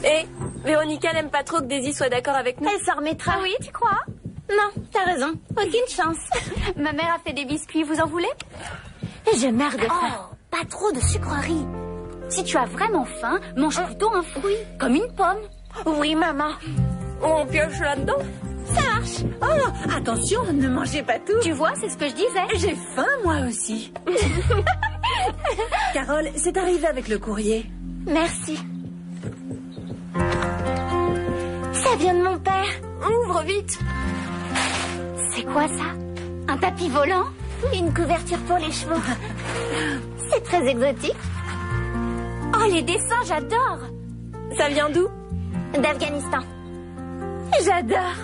Speaker 7: Et Véronica n'aime pas trop que Daisy soit d'accord avec nous.
Speaker 1: Elle s'en remettra.
Speaker 2: Ah oui, tu crois?
Speaker 1: Non, t'as raison. Aucune chance.
Speaker 2: Ma mère a fait des biscuits, vous en voulez?
Speaker 1: Je meurs de faim.
Speaker 2: Oh, pas trop de sucreries. Si tu as vraiment faim, mange plutôt un fruit, comme une pomme.
Speaker 1: Oui, maman.
Speaker 7: On pioche là-dedans?
Speaker 1: Ça marche.
Speaker 3: Oh, attention, ne mangez pas tout.
Speaker 2: Tu vois, c'est ce que je disais.
Speaker 3: J'ai faim, moi aussi. Carole, c'est arrivé avec le courrier.
Speaker 1: Merci. Ça vient de mon père.
Speaker 7: Ouvre vite.
Speaker 2: C'est quoi ça? Un tapis volant?
Speaker 1: Une couverture pour les chevaux. C'est très exotique.
Speaker 2: Oh, les dessins, j'adore.
Speaker 7: Ça vient d'où?
Speaker 1: D'Afghanistan.
Speaker 2: J'adore.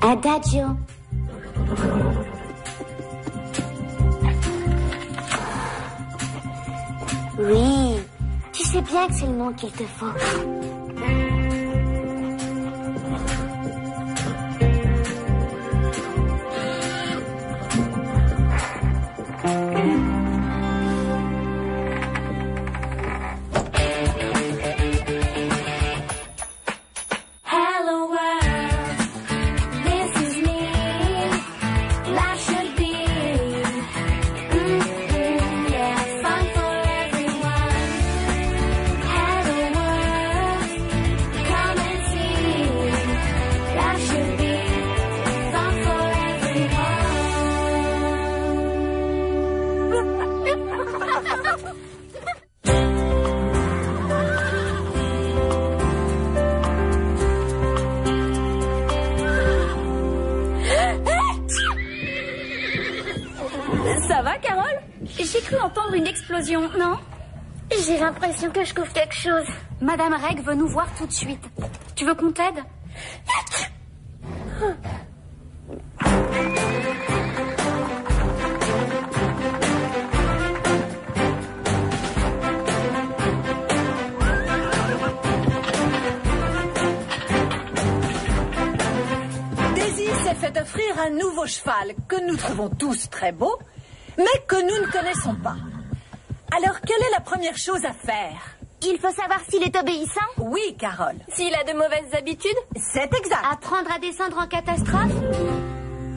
Speaker 1: Adagio. Oui, tu sais bien que c'est le nom qu'il te faut.
Speaker 7: Ça va, Carole?
Speaker 2: J'ai cru entendre une explosion, non?
Speaker 1: J'ai l'impression que je couvre quelque chose.
Speaker 2: Madame Reg veut nous voir tout de suite. Tu veux qu'on t'aide?
Speaker 3: Daisy s'est fait offrir un nouveau cheval que nous trouvons tous très beau, mais que nous ne connaissons pas. Alors, quelle est la première chose à faire?
Speaker 1: Il faut savoir s'il est obéissant.
Speaker 3: Oui, Carole.
Speaker 4: S'il a de mauvaises habitudes?
Speaker 3: C'est exact.
Speaker 1: Apprendre à descendre en catastrophe.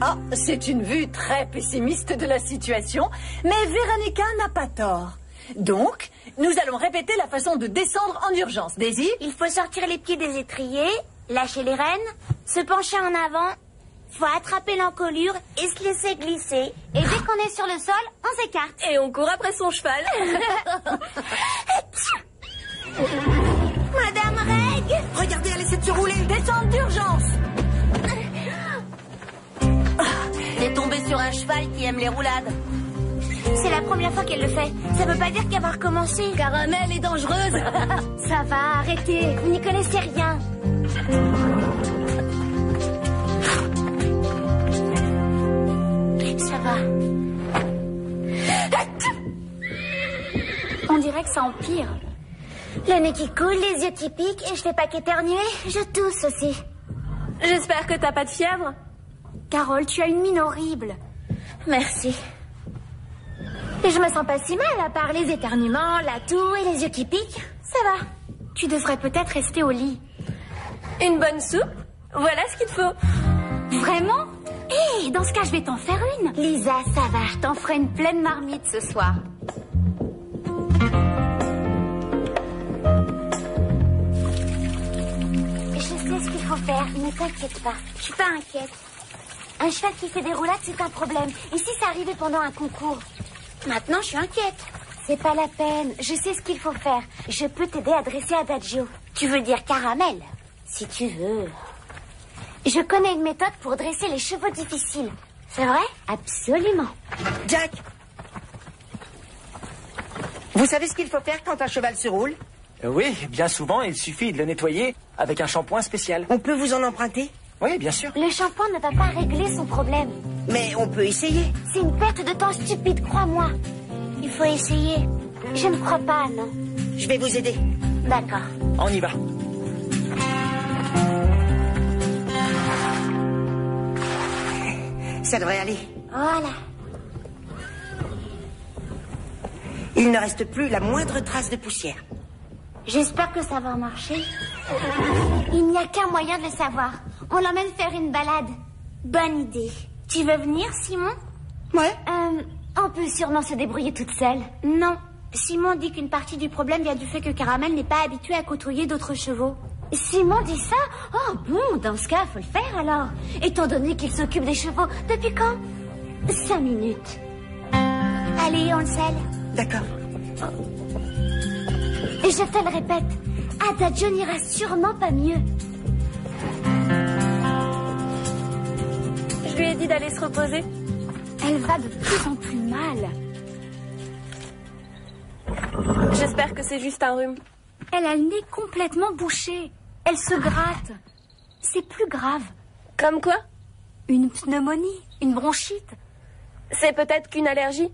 Speaker 3: Ah, c'est une vue très pessimiste de la situation, mais Véronica n'a pas tort. Donc, nous allons répéter la façon de descendre en urgence. Daisy?
Speaker 7: Il faut sortir les pieds des étriers, lâcher les rênes, se pencher en avant, faut attraper l'encolure et se laisser glisser.
Speaker 1: Et dès qu'on est sur le sol, on s'écarte.
Speaker 4: Et on court après son cheval.
Speaker 7: Madame Reg!
Speaker 5: Regardez, elle essaie de se rouler.
Speaker 3: Descente d'urgence.
Speaker 5: T'es tombée sur un cheval qui aime les roulades.
Speaker 7: C'est la première fois qu'elle le fait. Ça veut pas dire qu'elle va recommencer.
Speaker 1: Caramel est dangereuse. Ça va, arrêtez. Vous n'y connaissez rien.
Speaker 7: Ça va.
Speaker 2: On dirait que ça empire.
Speaker 1: Le nez qui coule, les yeux qui piquent, et je fais pas qu'éternuer, je tousse aussi.
Speaker 4: J'espère que t'as pas de fièvre.
Speaker 2: Carole, tu as une mine horrible.
Speaker 1: Merci. Et je me sens pas si mal, à part les éternuements, la toux et les yeux qui piquent. Ça va.
Speaker 2: Tu devrais peut-être rester au lit.
Speaker 4: Une bonne soupe? Voilà ce qu'il te faut.
Speaker 2: Vraiment? Hé, dans ce cas, je vais t'en faire une.
Speaker 1: Lisa, ça va.
Speaker 2: Je t'en ferai une pleine marmite ce soir.
Speaker 1: Je sais ce qu'il faut faire, ne t'inquiète pas. Je suis pas inquiète. Un cheval qui fait des roulades, c'est un problème. Et si ça arrivait pendant un concours? Maintenant, je suis inquiète. C'est pas la peine. Je sais ce qu'il faut faire. Je peux t'aider à dresser Adagio. Tu veux dire Caramel? Si tu veux. Je connais une méthode pour dresser les chevaux difficiles. C'est vrai? Absolument.
Speaker 5: Jack! Vous savez ce qu'il faut faire quand un cheval se roule?
Speaker 6: Oui, bien souvent, il suffit de le nettoyer avec un shampoing spécial.
Speaker 5: On peut vous en emprunter?
Speaker 6: Oui, bien sûr.
Speaker 1: Le shampoing ne va pas régler son problème.
Speaker 5: Mais on peut essayer.
Speaker 1: C'est une perte de temps stupide, crois-moi.
Speaker 7: Il faut essayer.
Speaker 1: Je ne crois pas, non.
Speaker 5: Je vais vous aider.
Speaker 1: D'accord.
Speaker 6: On y va.
Speaker 5: Ça devrait aller.
Speaker 1: Voilà.
Speaker 5: Il ne reste plus la moindre trace de poussière.
Speaker 1: J'espère que ça va marcher. Il n'y a qu'un moyen de le savoir. On l'emmène faire une balade.
Speaker 7: Bonne idée. Tu veux venir, Simon?
Speaker 5: Ouais.
Speaker 1: On peut sûrement se débrouiller toute seule.
Speaker 7: Non. Simon dit qu'une partie du problème vient du fait que Caramel n'est pas habitué à côtoyer d'autres chevaux.
Speaker 1: Simon dit ça? Oh bon, dans ce cas, faut le faire alors. Étant donné qu'il s'occupe des chevaux. Depuis quand? 5 minutes.
Speaker 7: Allez, on le scelle.
Speaker 5: D'accord.
Speaker 1: Et je te le répète, Adagio n'ira sûrement pas mieux.
Speaker 4: Je lui ai dit d'aller se reposer.
Speaker 2: Elle va de plus en plus mal.
Speaker 4: J'espère que c'est juste un rhume.
Speaker 2: Elle a le nez complètement bouché. Elle se gratte. C'est plus grave.
Speaker 4: Comme quoi?
Speaker 2: Une pneumonie, une bronchite.
Speaker 4: C'est peut-être qu'une allergie.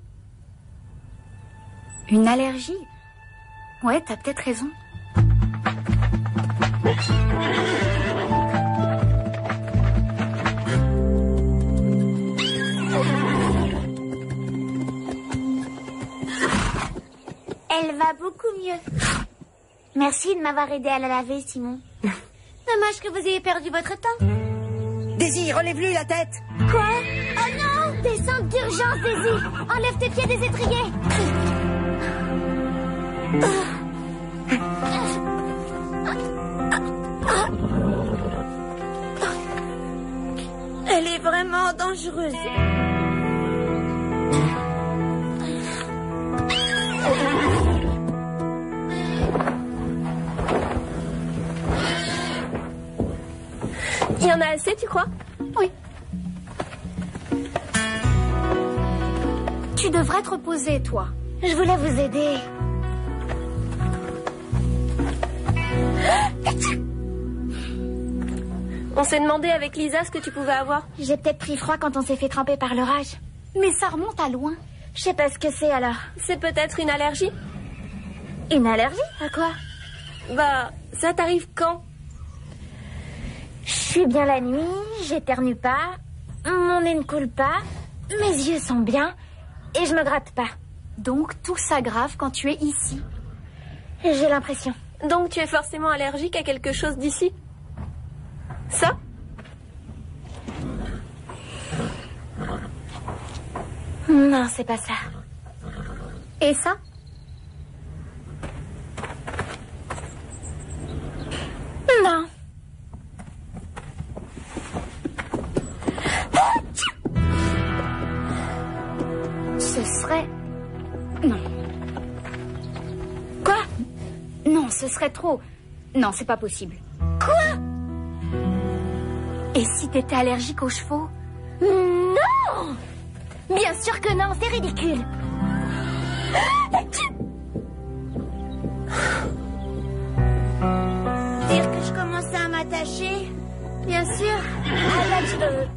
Speaker 2: Une allergie? Ouais, t'as peut-être raison.
Speaker 7: Elle va beaucoup mieux. Merci de m'avoir aidé à la laver, Simon.
Speaker 1: Dommage que vous ayez perdu votre temps.
Speaker 5: Daisy, relève-lui la tête.
Speaker 1: Quoi? Oh non! Descente d'urgence, Daisy! Enlève tes pieds des étriers!
Speaker 7: Elle est vraiment dangereuse.
Speaker 4: Il y en a assez, tu crois?
Speaker 2: Oui. Tu devrais te reposer, toi.
Speaker 1: Je voulais vous aider.
Speaker 4: On s'est demandé avec Lisa ce que tu pouvais avoir.
Speaker 1: J'ai peut-être pris froid quand on s'est fait tremper par l'orage.
Speaker 2: Mais ça remonte à loin.
Speaker 1: Je sais pas ce que c'est alors.
Speaker 4: C'est peut-être une allergie?
Speaker 1: Une allergie? À quoi?
Speaker 4: Bah, ça t'arrive quand?
Speaker 1: Je suis bien la nuit, j'éternue pas, mon nez ne coule pas, mes yeux sont bien et je me gratte pas.
Speaker 2: Donc tout s'aggrave quand tu es ici.
Speaker 1: J'ai l'impression.
Speaker 4: Donc tu es forcément allergique à quelque chose d'ici? Ça?
Speaker 1: Non, c'est pas ça.
Speaker 2: Et ça?
Speaker 1: Non.
Speaker 2: Ce serait... Non. Quoi? Non, ce serait trop... Non, c'est pas possible.
Speaker 1: Quoi?
Speaker 2: Et si t'étais allergique aux chevaux?
Speaker 1: Non! Bien sûr que non, c'est ridicule. Dire que je commençais à m'attacher? Bien sûr.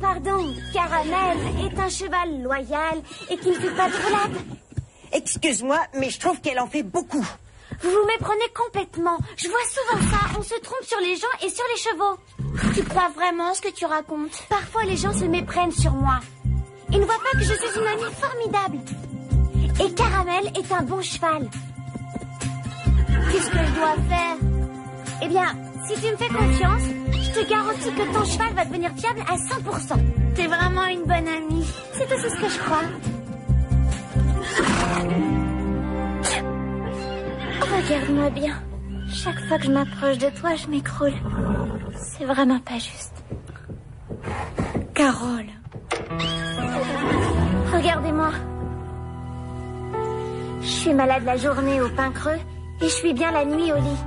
Speaker 1: Pardon, Caramel est un cheval loyal et qui ne fait pas de roulade.
Speaker 5: Excuse-moi, mais je trouve qu'elle en fait beaucoup.
Speaker 1: Vous vous méprenez complètement. Je vois souvent ça. On se trompe sur les gens et sur les chevaux. Tu crois vraiment ce que tu racontes? Parfois, les gens se méprennent sur moi. Ils ne voient pas que je suis une amie formidable. Et Caramel est un bon cheval. Qu'est-ce que je dois faire? Eh bien, si tu me fais confiance, je te garantis que ton cheval va devenir fiable à 100%. T'es vraiment une bonne amie. C'est aussi ce que je crois. Regarde-moi bien. Chaque fois que je m'approche de toi, je m'écroule. C'est vraiment pas juste.
Speaker 2: Carole.
Speaker 1: Regardez-moi. Je suis malade la journée au pain creux et je suis bien la nuit au lit.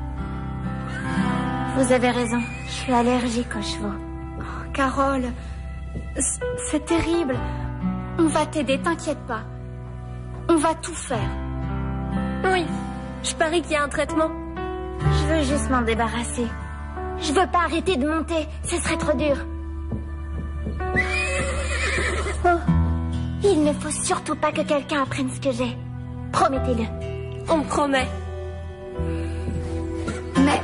Speaker 1: Vous avez raison, je suis allergique aux chevaux.
Speaker 2: Oh, Carole, c'est terrible. On va t'aider, t'inquiète pas. On va tout faire.
Speaker 4: Oui, je parie qu'il y a un traitement.
Speaker 1: Je veux juste m'en débarrasser. Je veux pas arrêter de monter, ce serait trop dur. Oh, il ne faut surtout pas que quelqu'un apprenne ce que j'ai. Promettez-le.
Speaker 4: On promet.
Speaker 2: Mais...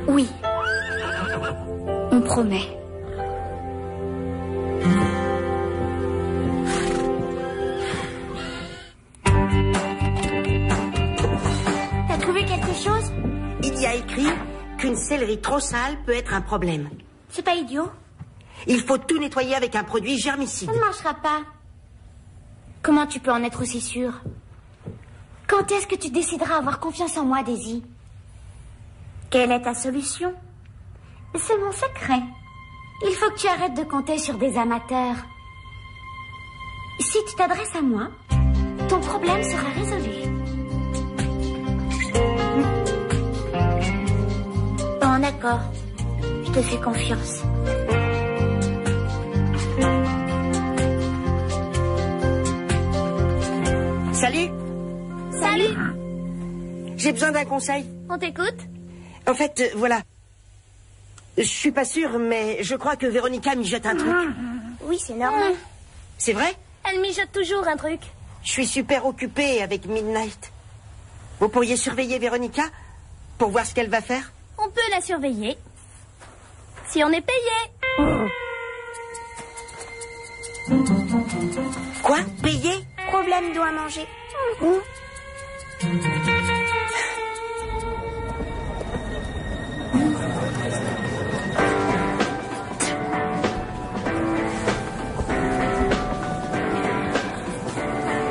Speaker 2: Oui. On promet.
Speaker 1: T'as trouvé quelque chose?
Speaker 5: Il y a écrit qu'une sellerie trop sale peut être un problème.
Speaker 1: C'est pas idiot.
Speaker 5: Il faut tout nettoyer avec un produit germicide.
Speaker 1: Ça ne marchera pas. Comment tu peux en être aussi sûr? Quand est-ce que tu décideras avoir confiance en moi, Daisy? Quelle est ta solution? C'est mon secret. Il faut que tu arrêtes de compter sur des amateurs. Si tu t'adresses à moi, ton problème sera résolu. Bon, d'accord. Je te fais confiance.
Speaker 5: Salut.
Speaker 1: Salut.
Speaker 5: J'ai besoin d'un conseil.
Speaker 1: On t'écoute?
Speaker 5: En fait, voilà. Je suis pas sûre, mais je crois que Véronica mijote un truc.
Speaker 1: Oui, c'est normal.
Speaker 5: C'est vrai?
Speaker 1: Elle mijote toujours un truc.
Speaker 5: Je suis super occupée avec Midnight. Vous pourriez surveiller Véronica pour voir ce qu'elle va faire?
Speaker 1: On peut la surveiller. Si on est payé.
Speaker 5: Quoi? Payé?
Speaker 1: Problème doit manger.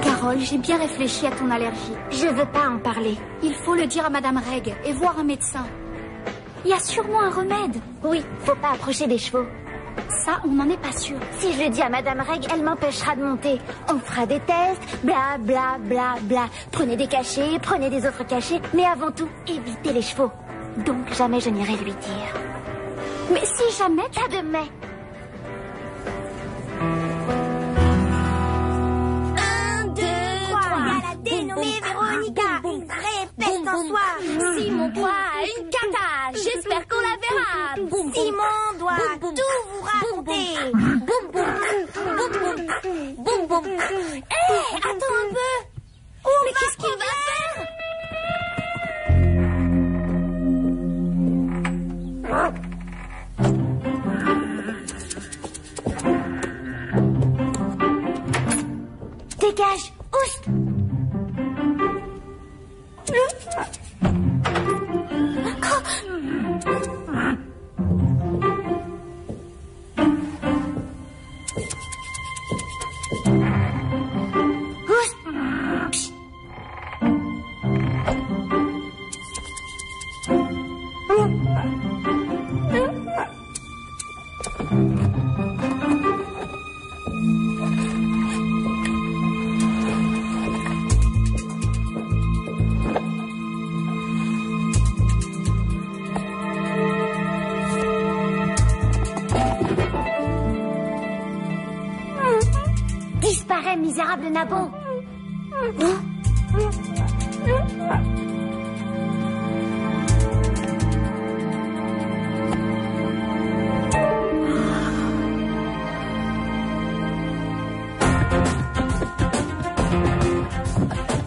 Speaker 2: Carole, j'ai bien réfléchi à ton allergie.
Speaker 1: Je veux pas en parler.
Speaker 2: Il faut le dire à Madame Reg et voir un médecin. Il y a sûrement un remède.
Speaker 1: Oui, faut pas approcher des chevaux.
Speaker 2: Ça, on n'en est pas sûr.
Speaker 1: Si je le dis à Madame Reg, elle m'empêchera de monter. On fera des tests, bla bla bla bla. Prenez des cachets, prenez des autres cachets, mais avant tout, évitez les chevaux. Donc jamais je n'irai lui dire.
Speaker 2: Mais si jamais...
Speaker 1: Pas de mais. 1, 2, 3.
Speaker 7: Il y a la dénommée Véronica, une vraie peste en soi.
Speaker 1: Simon croit à une cata. J'espère qu'on la verra.
Speaker 7: Simon doit tout vous raconter.
Speaker 1: Boum boum. Boum boum. Boum boum. Hé, attends un peu. Mais qu'est-ce qu'il va faire? Dégage. Oust. Disparais, misérable Nabon.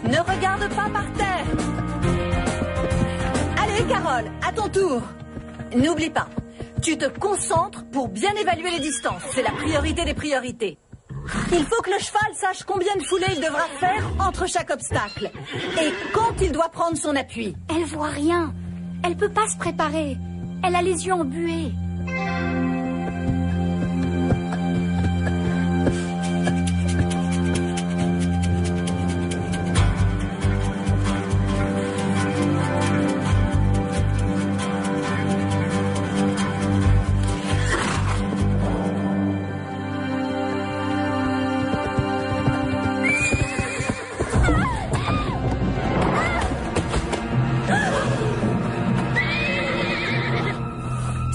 Speaker 3: Ne regarde pas par terre. Allez, Carole, à ton tour. N'oublie pas, tu te concentres pour bien évaluer les distances. C'est la priorité des priorités. Il faut que le cheval sache combien de foulées il devra faire entre chaque obstacle. Et quand il doit prendre son appui.
Speaker 2: Elle voit rien. Elle peut pas se préparer. Elle a les yeux embués.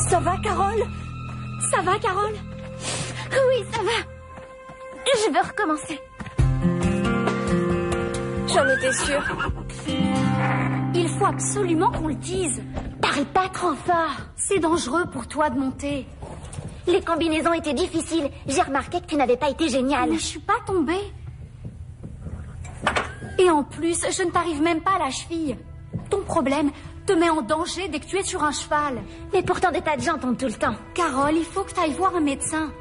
Speaker 3: Ça va, Carole?
Speaker 2: Ça va, Carole?
Speaker 1: Oui, ça va. Je veux recommencer.
Speaker 4: J'en étais sûre.
Speaker 2: Il faut absolument qu'on le dise.
Speaker 1: Parle pas trop fort.
Speaker 2: C'est dangereux pour toi de monter.
Speaker 1: Les combinaisons étaient difficiles. J'ai remarqué que tu n'avais pas été géniale.
Speaker 2: Mais je suis pas tombée. Et en plus, je ne t'arrive même pas à la cheville. Ton problème te met en danger dès que tu es sur un cheval.
Speaker 1: Mais pourtant des tas de gens tombent tout le temps.
Speaker 2: Carole, il faut que tu ailles voir un médecin.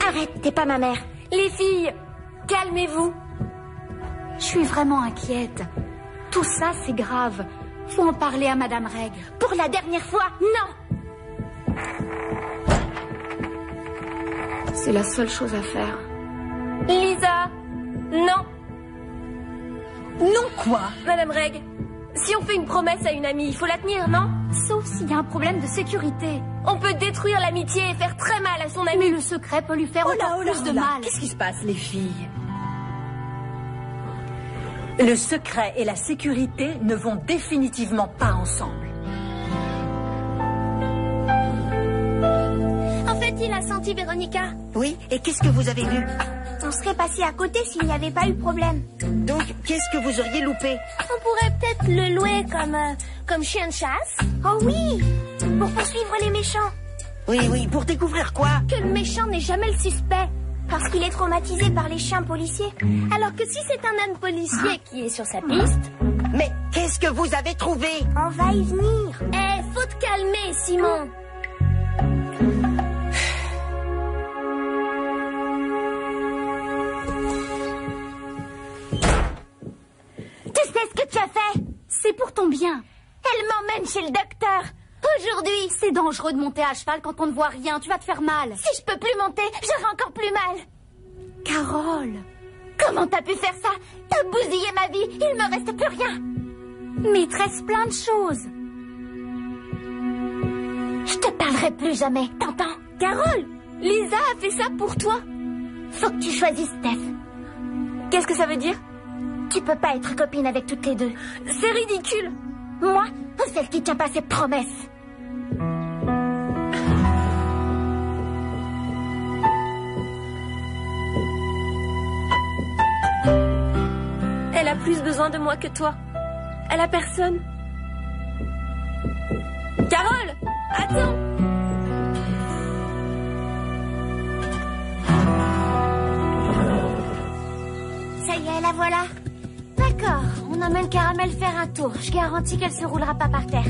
Speaker 1: Arrête, t'es pas ma mère.
Speaker 2: Les filles, calmez-vous. Je suis vraiment inquiète. Tout ça, c'est grave. Faut en parler à Madame Reg.
Speaker 1: Pour la dernière fois, non.
Speaker 2: C'est la seule chose à faire.
Speaker 4: Lisa, non.
Speaker 3: Non quoi?
Speaker 4: Madame Reg, si on fait une promesse à une amie, il faut la tenir, non?
Speaker 2: Sauf s'il y a un problème de sécurité.
Speaker 4: On peut détruire l'amitié et faire très mal à son ami.
Speaker 2: Mais le secret peut lui faire encore plus de mal.
Speaker 3: Qu'est-ce qui se passe, les filles? Le secret et la sécurité ne vont définitivement pas ensemble.
Speaker 7: En fait, il a senti Véronica.
Speaker 5: Oui, et qu'est-ce que vous avez vu?
Speaker 7: On serait passé à côté s'il n'y avait pas eu de problème.
Speaker 5: Donc, qu'est-ce que vous auriez loupé?
Speaker 7: On pourrait peut-être le louer comme chien de chasse. Oh oui, pour poursuivre les méchants.
Speaker 5: Oui, pour découvrir quoi?
Speaker 7: Que le méchant n'est jamais le suspect. Parce qu'il est traumatisé par les chiens policiers. Alors que si c'est un âne policier qui est sur sa piste...
Speaker 5: Mais qu'est-ce que vous avez trouvé?
Speaker 7: On va y venir. Faut te calmer, Simon.
Speaker 1: Tu sais ce que tu as fait?
Speaker 2: C'est pour ton bien.
Speaker 1: Elle m'emmène chez le docteur. Aujourd'hui.
Speaker 2: C'est dangereux de monter à cheval quand on ne voit rien. Tu vas te faire mal.
Speaker 1: Si je peux plus monter, j'aurai encore plus mal.
Speaker 2: Carole.
Speaker 1: Comment t'as pu faire ça? T'as bousillé ma vie. Il me reste plus rien.
Speaker 2: Mais il te reste plein de choses.
Speaker 1: Je te parlerai plus jamais, t'entends?
Speaker 4: Carole, Lisa a fait ça pour toi.
Speaker 1: Faut que tu choisisses, Steph.
Speaker 4: Qu'est-ce que ça veut dire?
Speaker 1: Tu peux pas être copine avec toutes les deux.
Speaker 4: C'est ridicule.
Speaker 1: Moi, celle qui tient pas ses promesses.
Speaker 4: Elle a plus besoin de moi que toi. Elle a personne. Carole, attends.
Speaker 1: Ça y est, la voilà. D'accord, on emmène Caramel faire un tour. Je garantis qu'elle se roulera pas par terre.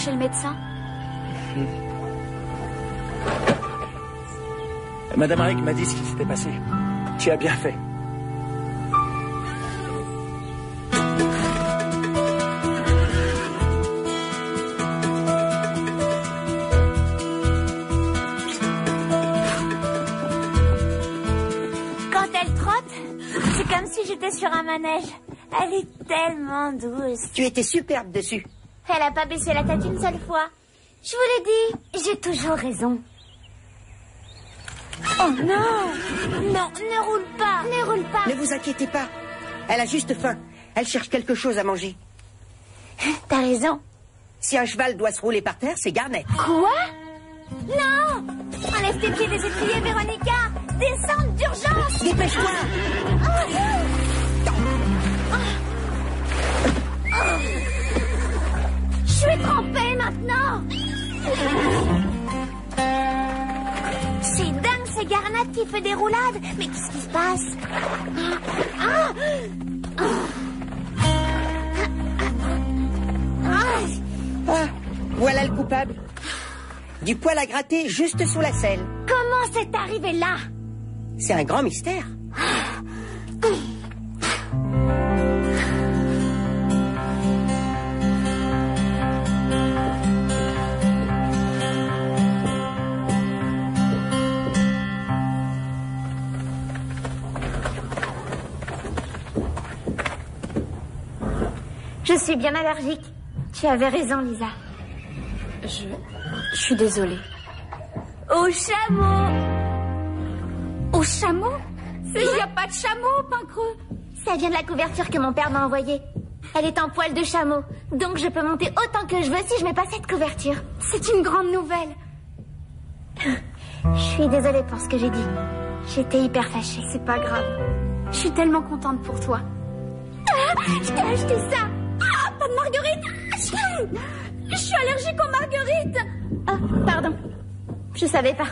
Speaker 2: chez le médecin?
Speaker 6: Madame Reg m'a dit ce qui s'était passé. Tu as bien fait.
Speaker 7: Quand elle trotte, c'est comme si j'étais sur un manège. Elle est tellement douce.
Speaker 5: Tu étais superbe dessus.
Speaker 7: Elle a pas baissé la tête une seule fois. Je vous l'ai dit, j'ai toujours raison. Oh non! Non, ne roule pas! Ne roule pas!
Speaker 5: Ne vous inquiétez pas. Elle a juste faim. Elle cherche quelque chose à manger.
Speaker 7: T'as raison.
Speaker 5: Si un cheval doit se rouler par terre, c'est Garnet.
Speaker 7: Quoi? Non! Enlève tes pieds des étriers, Véronica! Descente d'urgence!
Speaker 5: Dépêche-toi!
Speaker 7: Je suis trempée maintenant! C'est dingue, c'est Garnet qui fait des roulades! Mais qu'est-ce qui se passe?
Speaker 5: Ah, voilà le coupable. Du poil à gratter juste sous la selle.
Speaker 7: Comment c'est arrivé là?
Speaker 5: C'est un grand mystère.
Speaker 1: Je suis bien allergique. Tu avais raison, Lisa.
Speaker 2: Je suis désolée.
Speaker 7: Au chameau!
Speaker 2: Au chameau? Il n'y a pas de chameau, Pincreux.
Speaker 1: Ça vient de la couverture que mon père m'a envoyée. Elle est en poil de chameau. Donc je peux monter autant que je veux si je mets pas cette couverture.
Speaker 2: C'est une grande nouvelle.
Speaker 1: Je suis désolée pour ce que j'ai dit. J'étais hyper fâchée.
Speaker 2: C'est pas grave. Je suis tellement contente pour toi.
Speaker 7: Je t'ai acheté ça! Ah, pas de marguerite! Je suis allergique aux marguerites!
Speaker 1: Ah, pardon. Je savais pas.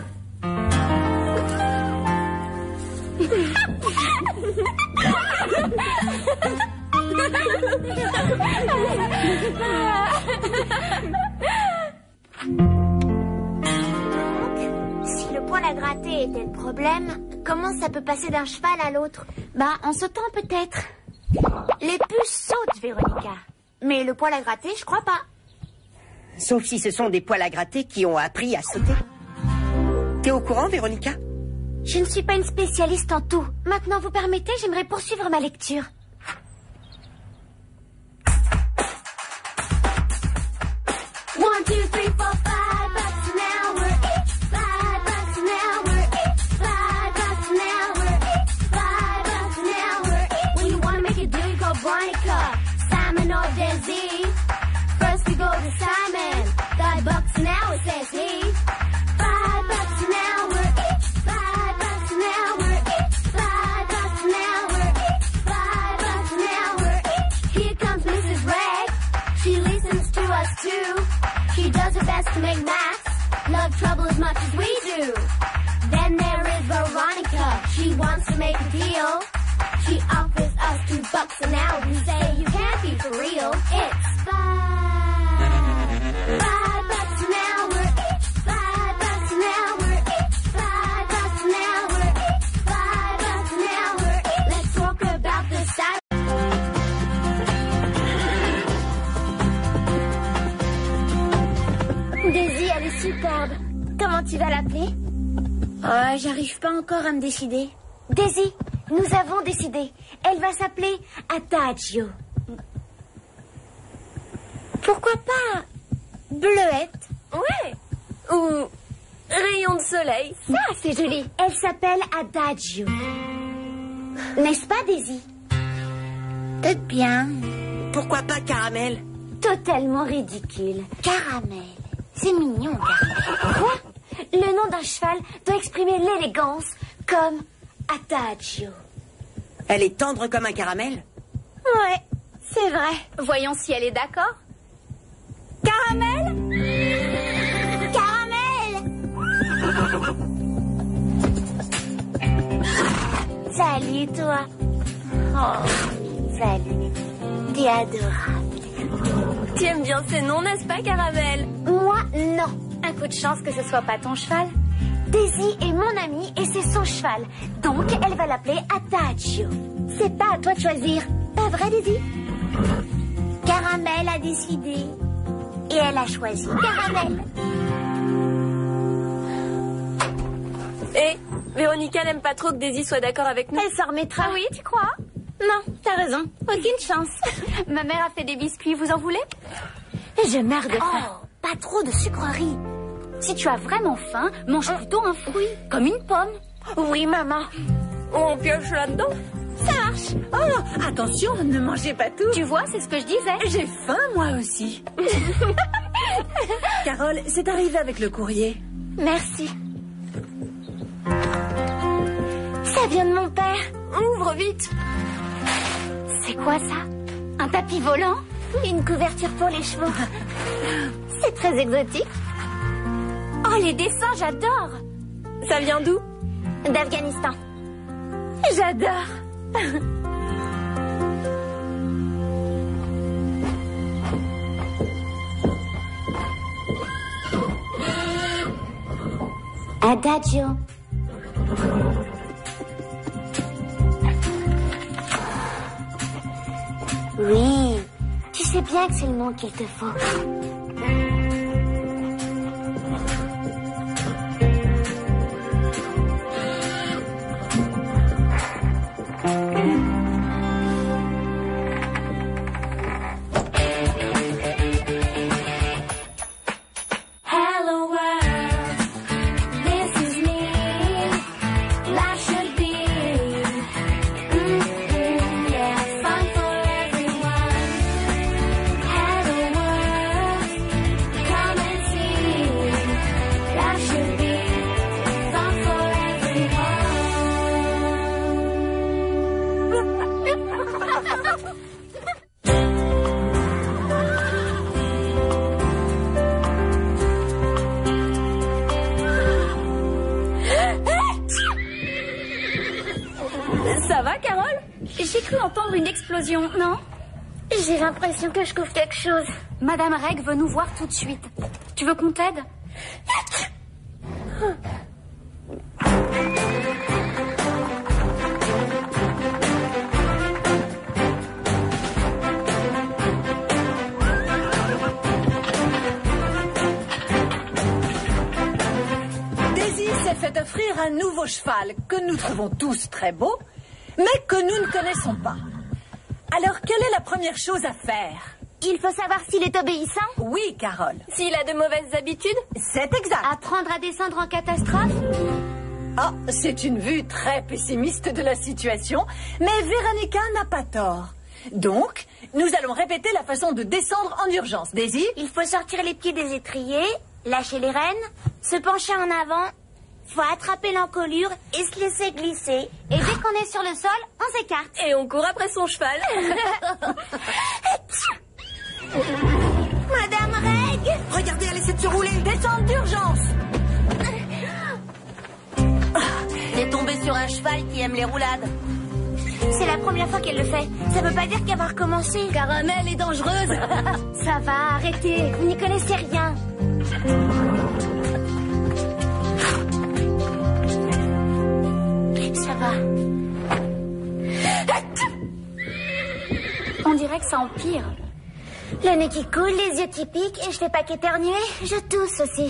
Speaker 7: Si le poil à gratter était le problème, comment ça peut passer d'un cheval à l'autre?
Speaker 1: Bah, en sautant peut-être.
Speaker 7: Les puces sautent, Véronica. Mais le poil à gratter, je crois pas.
Speaker 5: Sauf si ce sont des poils à gratter qui ont appris à sauter. T'es au courant, Véronica?
Speaker 1: Je ne suis pas une spécialiste en tout. Maintenant, vous permettez, j'aimerais poursuivre ma lecture.
Speaker 7: One, two, three, four, $5 an hour each. $5 an hour each. $5 an hour each. $5 an hour each. When you wanna make a deal, you call Veronica, Simon or Desi. First we go to Simon. $5 an hour, says he. $5 an hour each. $5 an hour each. $5 an hour each. $5 an hour each. Here comes Mrs. Reg. She listens to us too. She does her best to make maths, love trouble as much as we do. Then there is Veronica. She wants to make a deal. She offers us $2 an hour. We say you can't be for real. It's $5 an hour each. $5 an hour each. $5 an hour each. $5 an hour each. Let's talk about the side.
Speaker 1: Daisy, elle est superbe. Comment tu vas l'appeler? J'arrive pas encore à me décider. Daisy, nous avons décidé. Elle va s'appeler Adagio. Pourquoi pas Bleuette?
Speaker 4: Ouais. Ou rayon de soleil.
Speaker 1: Ça, c'est joli. Elle s'appelle Adagio. N'est-ce pas, Daisy? Peut-être bien.
Speaker 5: Pourquoi pas Caramel?
Speaker 1: Totalement ridicule. Caramel. C'est mignon, Caramel. Quoi? Le nom d'un cheval doit exprimer l'élégance, comme Adagio.
Speaker 5: Elle est tendre comme un caramel?
Speaker 1: Ouais, c'est vrai.
Speaker 2: Voyons si elle est d'accord. Caramel?
Speaker 7: Caramel! Salut, toi. Oh, salut. T'es adorable.
Speaker 4: Tu aimes bien ces noms, n'est-ce pas, Caramel?
Speaker 1: Moi, non.
Speaker 2: Un coup de chance que ce soit pas ton cheval.
Speaker 1: Daisy est mon amie et c'est son cheval. Donc, elle va l'appeler Adagio. C'est pas à toi de choisir. Pas vrai, Daisy? Caramel a décidé. Et elle a choisi Caramel.
Speaker 4: Et Véronica n'aime pas trop que Daisy soit d'accord avec nous.
Speaker 1: Elle s'en remettra.
Speaker 2: Ah oui, tu crois?
Speaker 1: Non, t'as raison. Aucune chance.
Speaker 2: Ma mère a fait des biscuits, vous en voulez?
Speaker 1: Je meurs de faim.
Speaker 2: Oh, pas trop de sucreries. Si tu as vraiment faim, mange plutôt un fruit, comme une pomme.
Speaker 1: Oui, maman.
Speaker 4: On pioche là-dedans?
Speaker 1: Ça marche.
Speaker 3: Oh, attention, ne mangez pas tout.
Speaker 2: Tu vois, c'est ce que je disais.
Speaker 3: J'ai faim, moi aussi. Carole, c'est arrivé avec le courrier.
Speaker 1: Merci. Ça vient de mon père.
Speaker 4: Ouvre vite.
Speaker 2: C'est quoi ça? Un tapis volant?
Speaker 1: Une couverture pour les chevaux. C'est très exotique.
Speaker 2: Oh, les dessins, j'adore.
Speaker 4: Ça vient d'où?
Speaker 1: D'Afghanistan.
Speaker 2: J'adore.
Speaker 1: Adagio. Oui, tu sais bien que c'est le nom qu'il te faut.
Speaker 7: Hello world, this is me. Life should be, yeah, fun for everyone. Hello world, come and see. Life should be fun for everyone.
Speaker 4: Ça va, Carole?
Speaker 2: J'ai cru entendre une explosion, non?
Speaker 1: J'ai l'impression que je couvre quelque chose.
Speaker 2: Madame Reg veut nous voir tout de suite. Tu veux qu'on t'aide?
Speaker 3: Daisy s'est fait offrir un nouveau cheval que nous trouvons tous très beau, mais que nous ne connaissons pas. Alors, quelle est la première chose à faire?
Speaker 1: Il faut savoir s'il est obéissant.
Speaker 3: Oui, Carole,
Speaker 4: S'il a de mauvaises habitudes?
Speaker 3: c'est exact.
Speaker 1: Apprendre à descendre en catastrophe.
Speaker 3: Ah, c'est une vue très pessimiste de la situation, mais Véronica n'a pas tort. Donc, nous allons répéter la façon de descendre en urgence. Daisy?
Speaker 1: Il faut sortir les pieds des étriers, lâcher les rênes, se pencher en avant. Faut attraper l'encolure et se laisser glisser. Et dès qu'on est sur le sol, on s'écarte.
Speaker 4: Et on court après son cheval.
Speaker 1: Madame Reg!
Speaker 3: Regardez, elle essaie de se rouler. Descente d'urgence.
Speaker 5: T'es tombé sur un cheval qui aime les roulades.
Speaker 1: C'est la première fois qu'elle le fait. Ça veut pas dire qu'elle va recommencer.
Speaker 2: Caramel est dangereuse.
Speaker 1: Ça va, arrêtez. Vous n'y connaissez rien. Ça va.
Speaker 2: On dirait que ça empire.
Speaker 1: Le nez qui coule, les yeux qui piquent, et je fais pas qu'éternuer, je tousse aussi.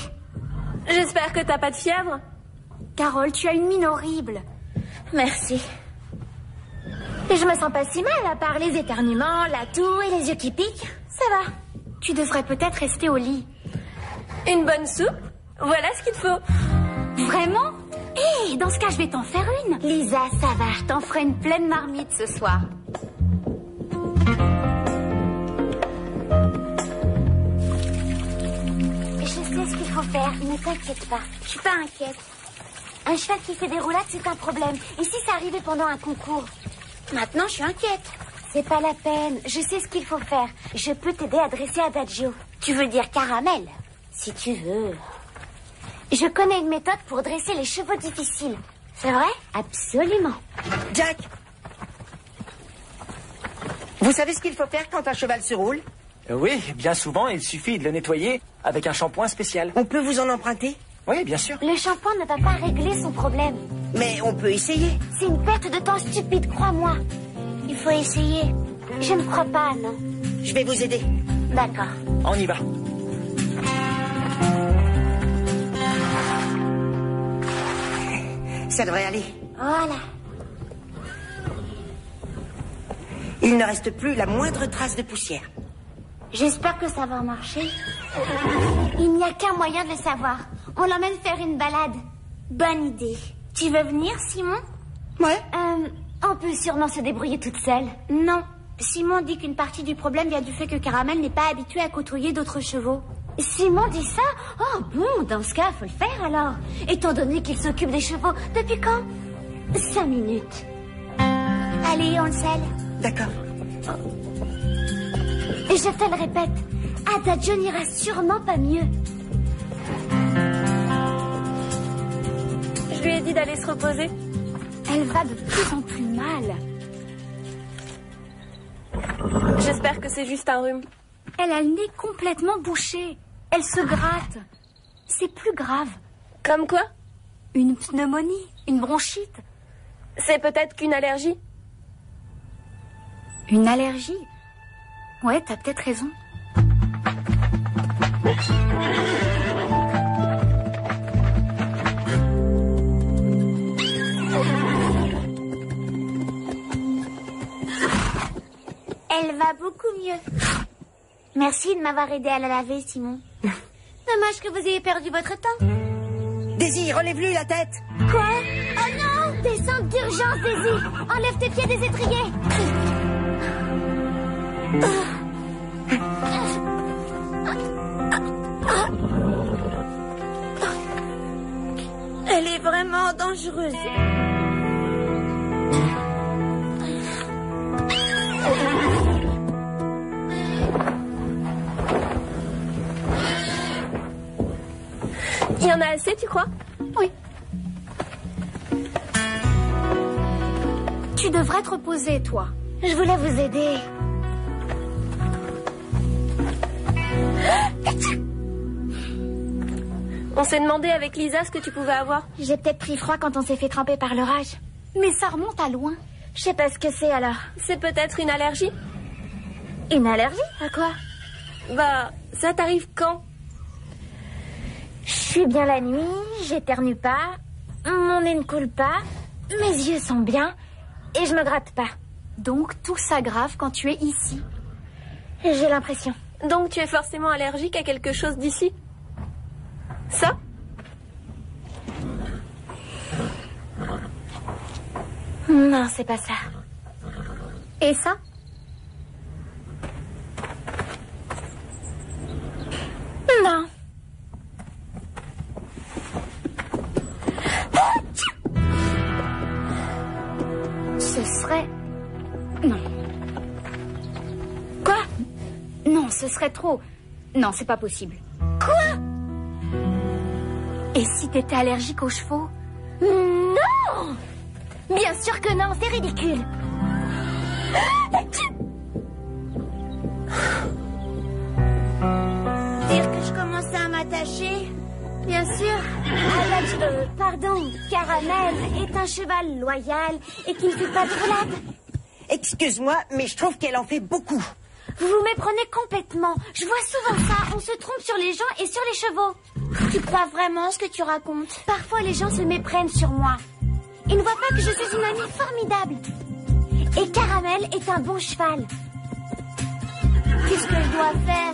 Speaker 4: J'espère que t'as pas de fièvre.
Speaker 2: Carole, tu as une mine horrible.
Speaker 1: Merci. Et je me sens pas si mal, à part les éternuements, la toux et les yeux qui piquent. Ça va.
Speaker 2: Tu devrais peut-être rester au lit.
Speaker 4: Une bonne soupe? Voilà ce qu'il te faut.
Speaker 2: Vraiment? Hé, dans ce cas, je vais t'en faire une.
Speaker 1: Lisa, ça va.
Speaker 2: Je t'en ferai une pleine marmite ce soir.
Speaker 1: Je sais ce qu'il faut faire, ne t'inquiète pas. Je suis pas inquiète. Un cheval qui fait des roulades, c'est un problème. Et si ça arrivait pendant un concours? Maintenant, je suis inquiète. C'est pas la peine. Je sais ce qu'il faut faire. Je peux t'aider à dresser Adagio. Tu veux dire Caramel? Si tu veux. Je connais une méthode pour dresser les chevaux difficiles. C'est vrai? Absolument.
Speaker 5: Jack, vous savez ce qu'il faut faire quand un cheval se roule?
Speaker 6: Oui, bien souvent, il suffit de le nettoyer avec un shampoing spécial.
Speaker 5: On peut vous en emprunter?
Speaker 6: Oui, bien sûr.
Speaker 1: Le shampoing ne va pas régler son problème.
Speaker 5: Mais on peut essayer.
Speaker 1: C'est une perte de temps stupide, crois-moi. Il faut essayer. Je ne crois pas, non.
Speaker 5: Je vais vous aider.
Speaker 1: D'accord.
Speaker 6: On y va.
Speaker 5: Ça devrait aller.
Speaker 1: Voilà.
Speaker 5: Il ne reste plus la moindre trace de poussière.
Speaker 1: J'espère que ça va marcher. Il n'y a qu'un moyen de le savoir. On l'emmène faire une balade. Bonne idée. Tu veux venir, Simon?
Speaker 5: Ouais.
Speaker 1: On peut sûrement se débrouiller toute seule. Non. Simon dit qu'une partie du problème vient du fait que Caramel n'est pas habitué à côtoyer d'autres chevaux. Simon dit ça? Oh bon, dans ce cas, faut le faire alors. Étant donné qu'il s'occupe des chevaux. Depuis quand? 5 minutes. Allez, on le scelle.
Speaker 5: D'accord.
Speaker 1: Et je te le répète, Adagio n'ira sûrement pas mieux.
Speaker 4: Je lui ai dit d'aller se reposer.
Speaker 2: Elle va de plus en plus mal.
Speaker 4: J'espère que c'est juste un rhume.
Speaker 2: Elle a le nez complètement bouché. Elle se gratte. C'est plus grave.
Speaker 4: Comme quoi?
Speaker 2: Une pneumonie, une bronchite.
Speaker 4: C'est peut-être qu'une allergie.
Speaker 2: Une allergie? Ouais, t'as peut-être raison.
Speaker 1: Elle va beaucoup mieux. Merci de m'avoir aidé à la laver, Simon. Dommage que vous ayez perdu votre temps.
Speaker 5: Daisy, relève-lui la tête.
Speaker 1: Quoi? Oh non! Descente d'urgence, Daisy! Enlève tes pieds des étriers! Elle est vraiment dangereuse.
Speaker 4: Il y en a assez, tu crois?
Speaker 2: Oui. Tu devrais te reposer, toi.
Speaker 1: Je voulais vous aider.
Speaker 4: On s'est demandé avec Lisa ce que tu pouvais avoir.
Speaker 1: J'ai peut-être pris froid quand on s'est fait tremper par l'orage.
Speaker 2: Mais ça remonte à loin.
Speaker 1: Je sais pas ce que c'est alors.
Speaker 4: C'est peut-être une allergie?
Speaker 1: Une allergie? À quoi?
Speaker 4: Bah, ça t'arrive quand?
Speaker 1: Je suis bien la nuit, j'éternue pas, mon nez ne coule pas, mes yeux sont bien et je me gratte pas.
Speaker 2: Donc tout s'aggrave quand tu es ici.
Speaker 1: J'ai l'impression.
Speaker 4: Donc tu es forcément allergique à quelque chose d'ici? Ça?
Speaker 1: Non, c'est pas ça.
Speaker 2: Et ça?
Speaker 1: Non.
Speaker 2: Ce serait... Non.
Speaker 1: Quoi?
Speaker 2: Non, ce serait trop... Non, c'est pas possible.
Speaker 1: Quoi?
Speaker 2: Et si t'étais allergique aux chevaux?
Speaker 1: Non! Bien sûr que non, c'est ridicule. Dire que je commençais à m'attacher? Bien sûr. Pardon, Caramel est un cheval loyal et qui ne fait pas de roulade.
Speaker 5: Excuse-moi, mais je trouve qu'elle en fait beaucoup.
Speaker 1: Vous vous méprenez complètement. Je vois souvent ça. On se trompe sur les gens et sur les chevaux. Tu crois vraiment ce que tu racontes? Parfois, les gens se méprennent sur moi. Ils ne voient pas que je suis une amie formidable. Et Caramel est un bon cheval. Qu'est-ce que je dois faire?